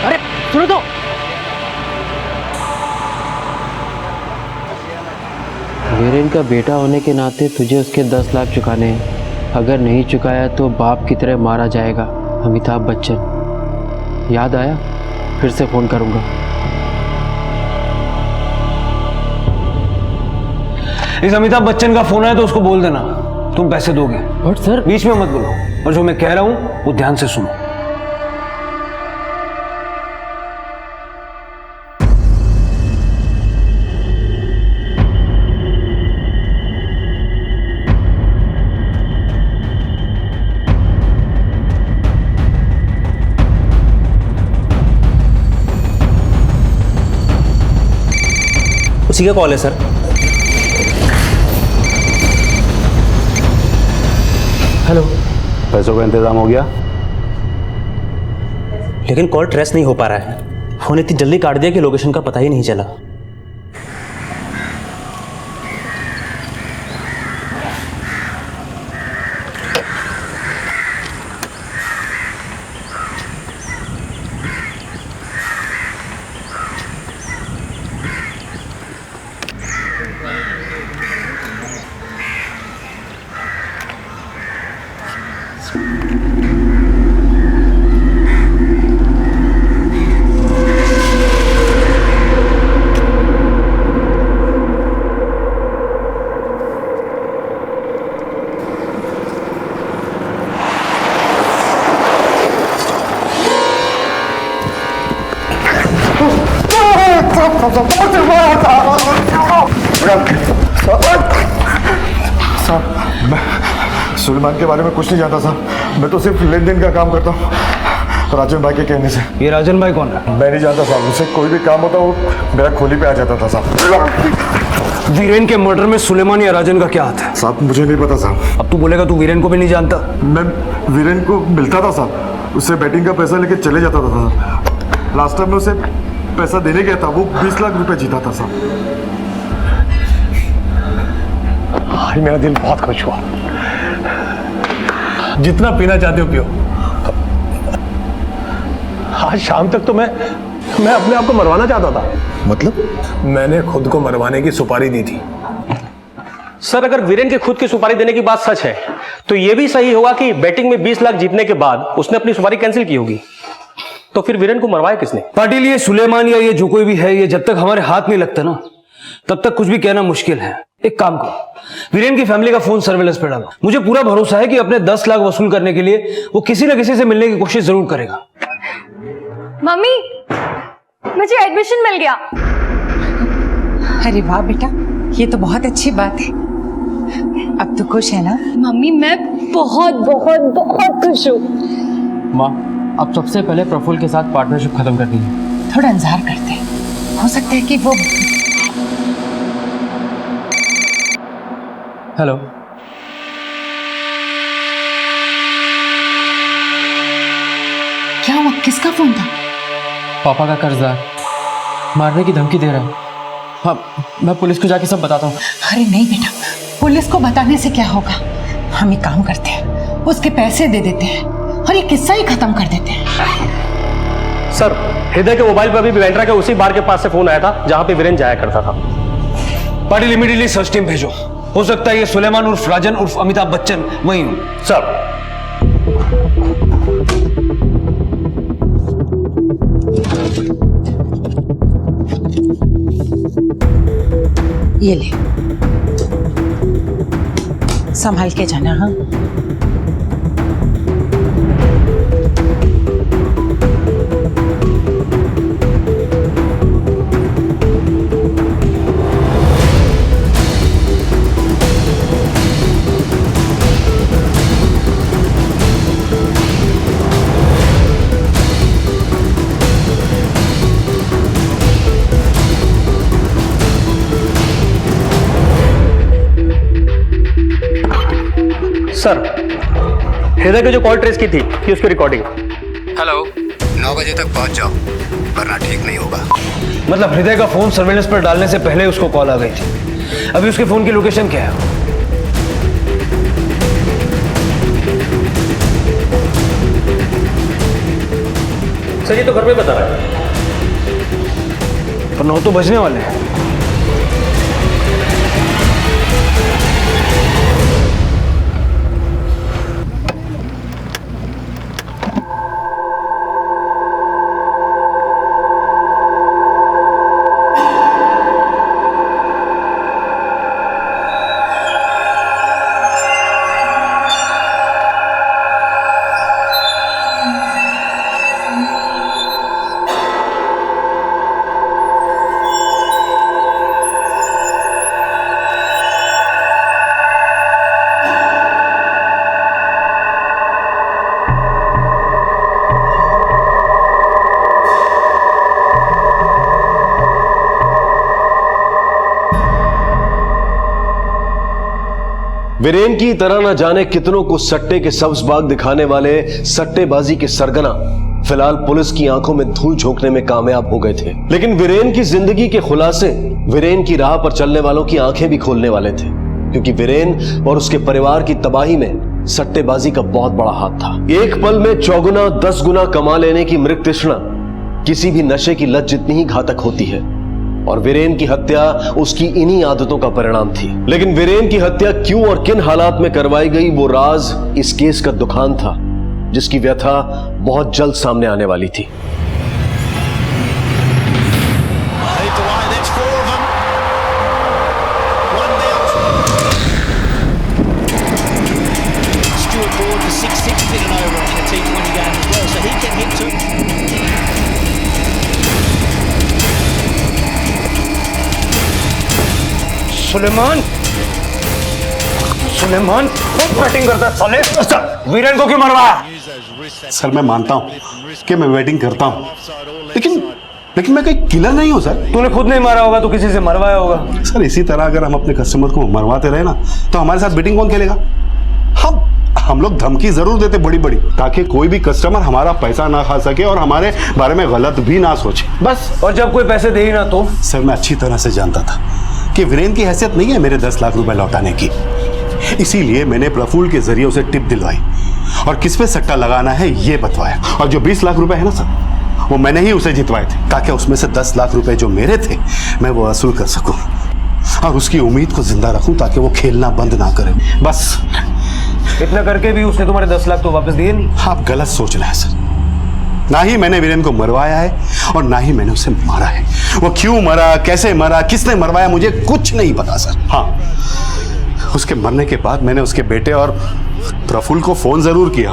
अरे सुनो तो। वीरेन का बेटा होने के नाते तुझे उसके 10 लाख चुकाने हैं। अगर नहीं चुकाया तो बाप की तरह मारा जाएगा। अमिताभ बच्चन। याद आया? फिर से फोन करूंगा। इस अमिताभ बच्चन का फोन आया तो उसको बोल देना तुम पैसे दोगे। बट सर, बीच में मत बोलो, और जो मैं कह रहा हूं वो ध्यान से सुनो। उसी का कॉल है सर। हेलो। पैसों का इंतजाम हो गया? लेकिन कॉल ट्रेस नहीं हो पा रहा है। फोन इतनी जल्दी काट दिया कि लोकेशन का पता ही नहीं चला। मैं सुलेमान के बारे में कुछ नहीं जानता साहब। मैं तो सिर्फ लेन देन का काम करता हूँ राजन भाई के कहने से। ये राजन भाई कौन है? मैं नहीं जानता साहब। मुझसे कोई भी काम होता वो मेरा खोली पे आ जाता था साहब। वीरेन के मर्डर में सुलेमान या राजन का क्या हाथ है? साहब मुझे नहीं पता साहब। अब तू बोलेगा तू वीरेन को भी नहीं जानता? मैं वीरेन को मिलता था साहब, उससे बैटिंग का पैसा लेके चले जाता था। लास्ट टाइम में उसे पैसा देने गया था, वो 20 लाख रुपए जीता था साहब। आज मेरा दिल बहुत खुश हुआ। जितना पीना चाहते हो पियो। आज शाम तक तो मैं अपने आप को मरवाना चाहता था। मतलब? मैंने खुद को मरवाने की सुपारी दी थी। सर, अगर वीरेन के खुद की सुपारी देने की बात सच है तो यह भी सही होगा कि बैटिंग में 20 लाख जीतने के बाद उसने अपनी सुपारी कैंसिल की होगी। तो फिर वीरेन को मरवाया किसने? पाटिल, ये सुलेमान या ये जो कोई भी है, ये जब तक हमारे हाथ नहीं लगता ना तब तक कुछ भी कहना मुश्किल है। एक काम करो, वीरेन की फैमिली का फोन सर्वेलेंस पे डालो। मुझे पूरा भरोसा है कि अपने 10 लाख वसूल करने के लिए वो किसी न किसी से मिलने की कोशिश जरूर करेगा। मम्मी, मुझे एडमिशन मिल गया। अरे वाह बेटा, ये तो बहुत अच्छी बात है। अब तो खुश है ना? मम्मी, मैं बहुत बहुत बहुत खुश हूँ। माँ, अब सबसे पहले प्रफुल्ल के साथ पार्टनरशिप खत्म करनी है। थोड़ा इंतजार करते हैं, हो सकता है कि वो। हेलो। क्या हुआ? किसका फोन था? पापा का कर्जदार मारने की धमकी दे रहा है। हाँ, मैं पुलिस को जाके सब बताता हूँ। अरे नहीं बेटा, पुलिस को बताने से क्या होगा। हम एक काम करते हैं, उसके पैसे दे देते हैं और ये किस्सा ही खत्म कर देते हैं। सर, हृदय के मोबाइल पर अभी बेंड्रा के उसी बार के पास से फोन आया था जहां पे वीरेन जाया करता था। पाटिल, इमीडिएटली सर्च टीम भेजो। हो सकता है ये सुलेमान उर्फ राजन उर्फ अमिताभ बच्चन वही हो। सर। ये ले, संभाल के जाना। हाँ, सर, हृदय की जो कॉल ट्रेस की थी कि उसकी रिकॉर्डिंग। हेलो, 9 बजे तक पहुंच जाओ वरना ठीक नहीं होगा। मतलब हृदय का फोन सर्वेलेंस पर डालने से पहले उसको कॉल आ गई थी। अभी उसके फोन की लोकेशन क्या है? सर ये तो घर पे बता रहा है। पर 9 तो बजने वाले हैं। वीरेन की तरह न जाने कितनों को सट्टे के सब्ज बाग दिखाने वाले सट्टेबाजी के सरगना फिलहाल पुलिस की आंखों में धूल झोंकने में कामयाब हो गए थे। लेकिन वीरेन की जिंदगी के खुलासे वीरेन की राह पर चलने वालों की आंखें भी खोलने वाले थे, क्योंकि वीरेन और उसके परिवार की तबाही में सट्टेबाजी का बहुत बड़ा हाथ था। एक पल में 4 गुना 10 गुना कमा लेने की मृग तृष्णा किसी भी नशे की लत जितनी ही घातक होती है, और वीरेन की हत्या उसकी इन्हीं आदतों का परिणाम थी। लेकिन वीरेन की हत्या क्यों और किन हालात में करवाई गई, वो राज इस केस का दुखान था, जिसकी व्यथा बहुत जल्द सामने आने वाली थी। सुलेमान, सुलेमान बहुत बैटिंग करता है साले। वीरेन को क्यों मरवाया? सर मैं मानता हूँ कि मैं वेटिंग करता हूँ, लेकिन मैं कोई किलर नहीं हूँ सर। तूने खुद नहीं मारा होगा तो किसी से मरवाया होगा। सर इसी तरह अगर हम अपने कस्टमर को मरवाते रहे ना तो हमारे साथ बेटिंग कौन खेलेगा? हम लोग धमकी जरूर देते बड़ी बड़ी, ताकि कोई भी कस्टमर हमारा पैसा ना खा सके और हमारे बारे में गलत भी ना सोचे, बस। और जब कोई पैसे दे ही ना तो? सर मैं अच्छी तरह से जानता था कि वीरेन की हैसियत नहीं है मेरे 10 लाख रुपए लौटाने की, इसीलिए मैंने प्रफुल्ल के जरिए उसे टिप दिलवाई और किस पे सट्टा लगाना है ये बतवाया। और जो 20 लाख रुपए है ना सर, वो मैंने ही उसे जितवाए थे, ताकि उसमें से 10 लाख रुपए जो मेरे थे मैं वो वसूल कर सकूं और उसकी उम्मीद को जिंदा रखूं, ताकि वो खेलना बंद ना करे, बस। इतना करके भी उसने तुम्हारे 10 लाख तो वापस दिए नहीं? आप गलत सोच रहे हैं सर। ना ही मैंने वीरेन को मरवाया है और ना ही मैंने उसे मारा है। वो क्यों मरा, कैसे मरा, किसने मरवाया, मुझे कुछ नहीं पता सर। हाँ, उसके मरने के बाद मैंने उसके बेटे और प्रफुल्ल को फोन जरूर किया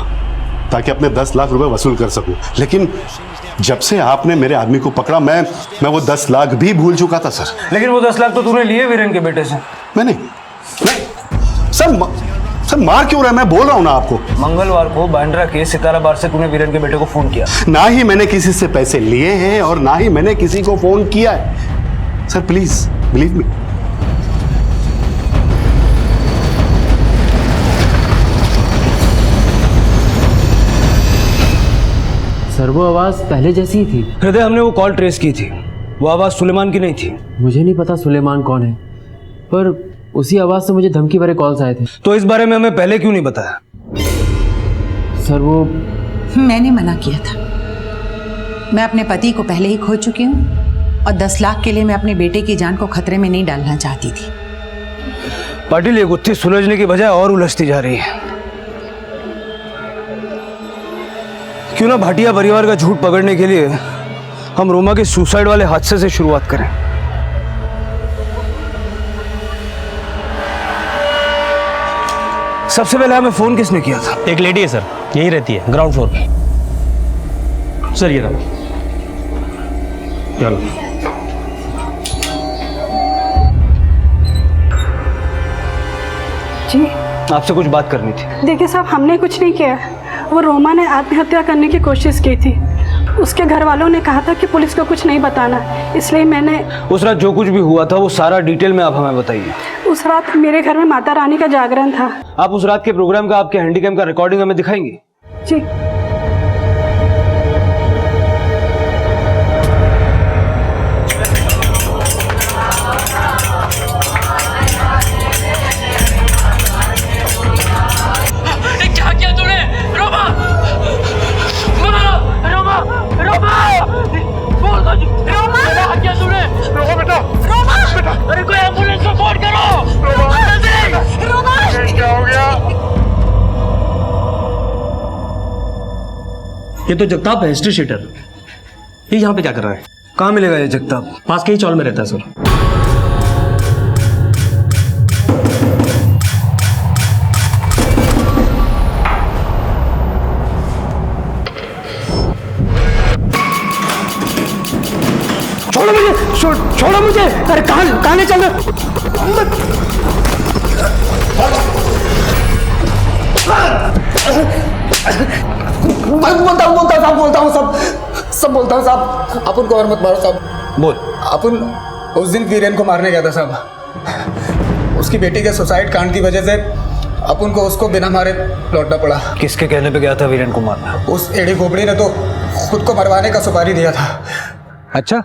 ताकि अपने 10 लाख रुपए वसूल कर सकूं, लेकिन जब से आपने मेरे आदमी को पकड़ा मैं वो 10 लाख भी भूल चुका था सर। लेकिन वो 10 लाख तो तूने लिए वीरेन के बेटे से। मैंने नहीं सर, मार क्यों रहा है? मैं बोल रहा हूं ना आपको। मंगलवार को बांद्रा के सितारा बार से तूने वीरेन के बेटे को फोन किया। ना ही मैंने किसी से पैसे लिए हैं और ना ही मैंने किसी को फोन किया है sir, please believe me. Sir वो आवाज पहले जैसी ही थी। हृदय, हमने वो कॉल ट्रेस की थी, वो आवाज सुलेमान की नहीं थी। मुझे नहीं पता सुलेमान कौन है, पर उसी आवाज से मुझे धमकी भरे कॉल्स आए थे। तो इस बारे में हमें पहले क्यों नहीं बताया? सर वो मैंने मना किया था। मैं अपने पति को पहले ही खो चुकी हूँ और 10 लाख के लिए मैं अपने बेटे की जान को खतरे में नहीं डालना चाहती थी। पाटिल, ये गुत्थी सुलझने की बजाय और उलझती जा रही है। क्यों ना भाटिया परिवार का झूठ पकड़ने के लिए हम रोमा के सुसाइड वाले हादसे से शुरुआत करें। सबसे पहले हमें फोन किसने किया था? एक लेडी है सर, यही रहती है ग्राउंड फ्लोर पे। सर ये रहा। चलो जी, आपसे कुछ बात करनी थी। देखिए साहब, हमने कुछ नहीं किया। वो रोमा ने आत्महत्या करने की कोशिश की थी। उसके घर वालों ने कहा था कि पुलिस को कुछ नहीं बताना, इसलिए मैंने उस रात जो कुछ भी हुआ था वो सारा डिटेल में आप हमें बताइए। उस रात मेरे घर में माता रानी का जागरण था। आप उस रात के प्रोग्राम का, आपके हैंडीकैम का रिकॉर्डिंग हमें दिखाएंगे? जी। क्या किया तूने? रोमा! रोमा! रोमा! रोमा! अरे कोई एम्बुलेंस को फोन करो। क्या हो गया? ये तो जगताप है, हिस्ट्री शीटर। ये यहाँ पे क्या कर रहा है? कहाँ मिलेगा ये जगताप? पास के ही चौल में रहता है सर। छोड़ो मुझे, छोड़ो मुझे। अरे कहाँ ले चल रहे? बोलता हूँ सब बोलता हूँ साहब। अपन को और मत मारो साहब। बोल। अपन उस दिन वीरेन को मारने गया था साहब। उसकी बेटी के सुसाइड कांड की वजह से अपन को उसको बिना मारे लौटना पड़ा। किसके कहने पे गया था वीरेन को मारना? उस एड़ी खोपड़ी ने तो खुद को मरवाने का सुपारी दिया था। अच्छा,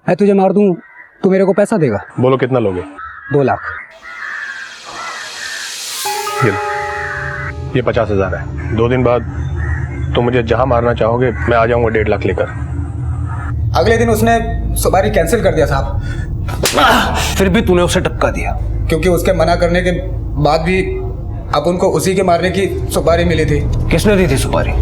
मैं तुझे मार दूं तो मेरे को पैसा देगा? बोलो कितना लोगे? 2 लाख। ये 50,000 है। 2 दिन बाद तुम मुझे जहां मारना चाहोगे मैं आ जाऊंगा 1.5 लाख लेकर। अगले दिन उसने सुपारी कैंसिल कर दिया साहब। फिर भी तूने उसे टपका दिया? क्योंकि उसके मना करने के बाद भी अपन को उसी के मारने की सुपारी मिली थी। किसने दी थी सुपारी?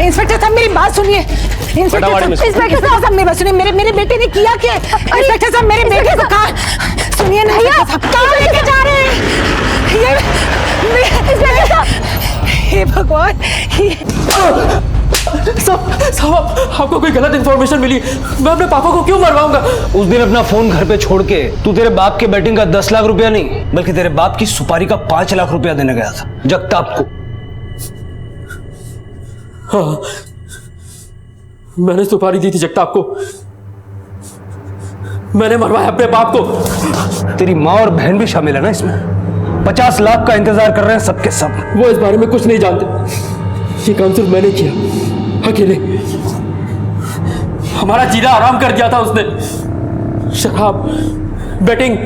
इंस्पेक्टर साहब मेरी बात सुनिए। इंस्पेक्टर साहब मेरी बात सुनिए। मेरे बेटे ने किया क्या? इंस्पेक्टर साहब मेरे बेटे को कहाँ सुनिए ना भैया, कहाँ लेके जा रहे हैं ये? इंस्पेक्टर साहब, हे भगवान। साहब आपको कोई गलत इंफॉर्मेशन मिली। मैं अपने पापा को क्यों मरवाऊंगा? उस दिन अपना फोन घर पे छोड़ के तू तेरे बाप के बैटिंग का 10 लाख रुपया नहीं बल्कि तेरे बाप की सुपारी का 5 लाख रुपया देने गया था जगताप को। हाँ, मैंने सुपारी दी थी जगताप को। मैंने मरवाया अपने बाप को। तेरी माँ और बहन भी शामिल है ना इसमें? 50 लाख का इंतजार कर रहे हैं सबके सब। वो इस बारे में कुछ नहीं जानते। ये काम सिर्फ मैंने किया, अकेले। हमारा जीना आराम कर दिया था उसने। शराब, बेटिंग,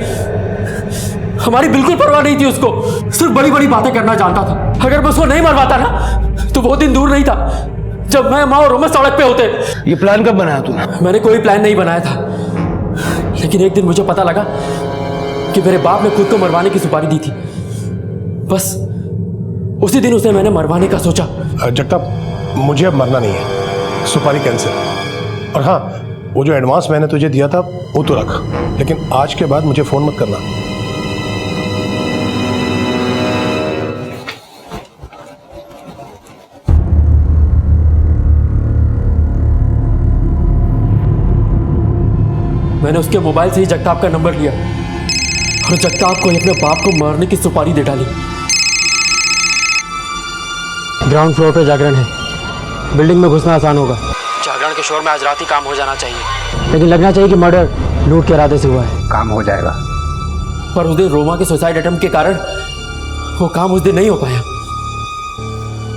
हमारी बिल्कुल परवाह नहीं थी उसको। सिर्फ बड़ी बड़ी बातें करना जानता था। अगर मैं उसको नहीं मरवाता ना तो वो दिन दूर नहीं था जब मैं, माँ और रोमा सड़क पे होते। ये प्लान कब बनाया तूने? मैंने कोई प्लान नहीं बनाया था, लेकिन एक दिन मुझे पता लगा कि मेरे बाप ने खुद को मरवाने की सुपारी दी थी। बस उसी दिन उसे मैंने मरवाने का सोचा। जगताप, मुझे अब मरना नहीं है। सुपारी कैंसिल। और हाँ, वो जो एडवांस मैंने तुझे दिया था वो तो रख, लेकिन आज के बाद मुझे फोन मत करना। मैंने उसके मोबाइल से ही जगताप का नंबर लिया और जगताप को अपने बाप को मारने की सुपारी दे डाली। ग्राउंड फ्लोर पे जागरण है। बिल्डिंग में घुसना आसान होगा। जागरण के शोर में आज रात ही काम हो जाना चाहिए, लेकिन लगना चाहिए कि मर्डर लूट के इरादे से हुआ है। काम हो जाएगा। पर उस दिन रोमा के सुसाइड अटेम्प्ट के कारण वो काम उस दिन नहीं हो पाया।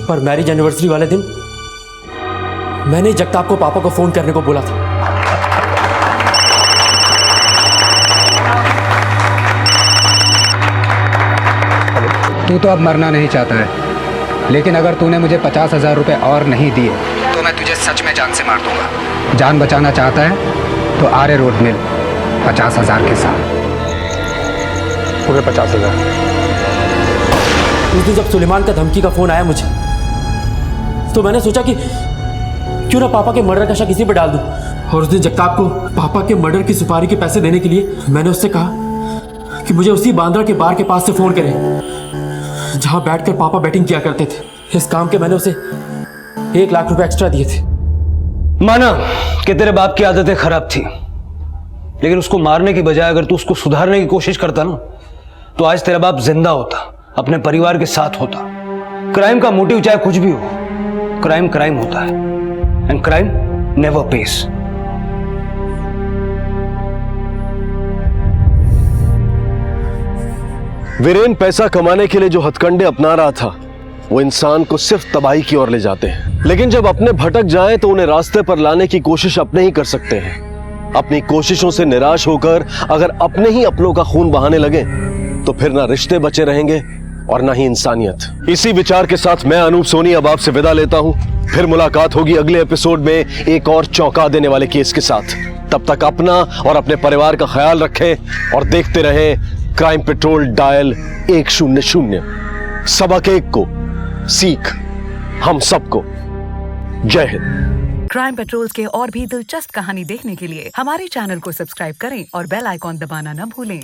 पर मैरिज एनिवर्सरी वाले दिन मैंने जगताप को पापा को फोन करने को बोला था। तू तो अब मरना नहीं चाहता है, लेकिन अगर तूने मुझे 50,000 रुपए और नहीं दिए तो मैं तुझे सच में जान से मार दूंगा। जान बचाना चाहता है तो आर्य रोड मिल 50,000 के साथ। पूरे 50,000। उस दिन जब सुलेमान का धमकी का फोन आया मुझे, तो मैंने सोचा कि क्यों ना पापा के मर्डर का शक इसी पे डाल दूं। और उस दिन जगताप को पापा के मर्डर की सुपारी के पैसे देने के लिए मैंने उससे कहा कि मुझे उसी बांद्रा के बार के पास से फोन करे जहां बैठकर पापा बैटिंग किया करते थे। इस काम के मैंने उसे 1 लाख रुपए एक्स्ट्रा दिए थे। माना कि तेरे बाप की आदतें खराब थी, लेकिन उसको मारने की बजाय अगर तू उसको सुधारने की कोशिश करता ना तो आज तेरा बाप जिंदा होता, अपने परिवार के साथ होता। क्राइम का मोटिव चाहे कुछ भी हो, क्राइम क्राइम होता है, and crime never pays. Viren पैसा कमाने के लिए जो हथकंडे अपना रहा था वो इंसान को सिर्फ तबाही की ओर ले जाते हैं, लेकिन जब अपने भटक जाएं तो उन्हें रास्ते पर लाने की कोशिश अपने ही कर सकते हैं। अपनी कोशिशों से निराश होकर अगर अपने ही अपनों का खून बहाने लगे तो फिर ना रिश्ते बचे रहेंगे और ना ही इंसानियत। इसी विचार के साथ मैं अनूप सोनी अब आपसे विदा लेता हूं। फिर मुलाकात होगी अगले एपिसोड में एक और चौंका देने वाले केस के साथ। तब तक अपना और अपने परिवार का ख्याल रखें और देखते रहें क्राइम पेट्रोल डायल 100। सबक एक को सीख हम सबको। जय हिंद। क्राइम पेट्रोल्स के और भी दिलचस्प कहानी देखने के लिए हमारे चैनल को सब्सक्राइब करें और बेल आइकॉन दबाना न भूलें।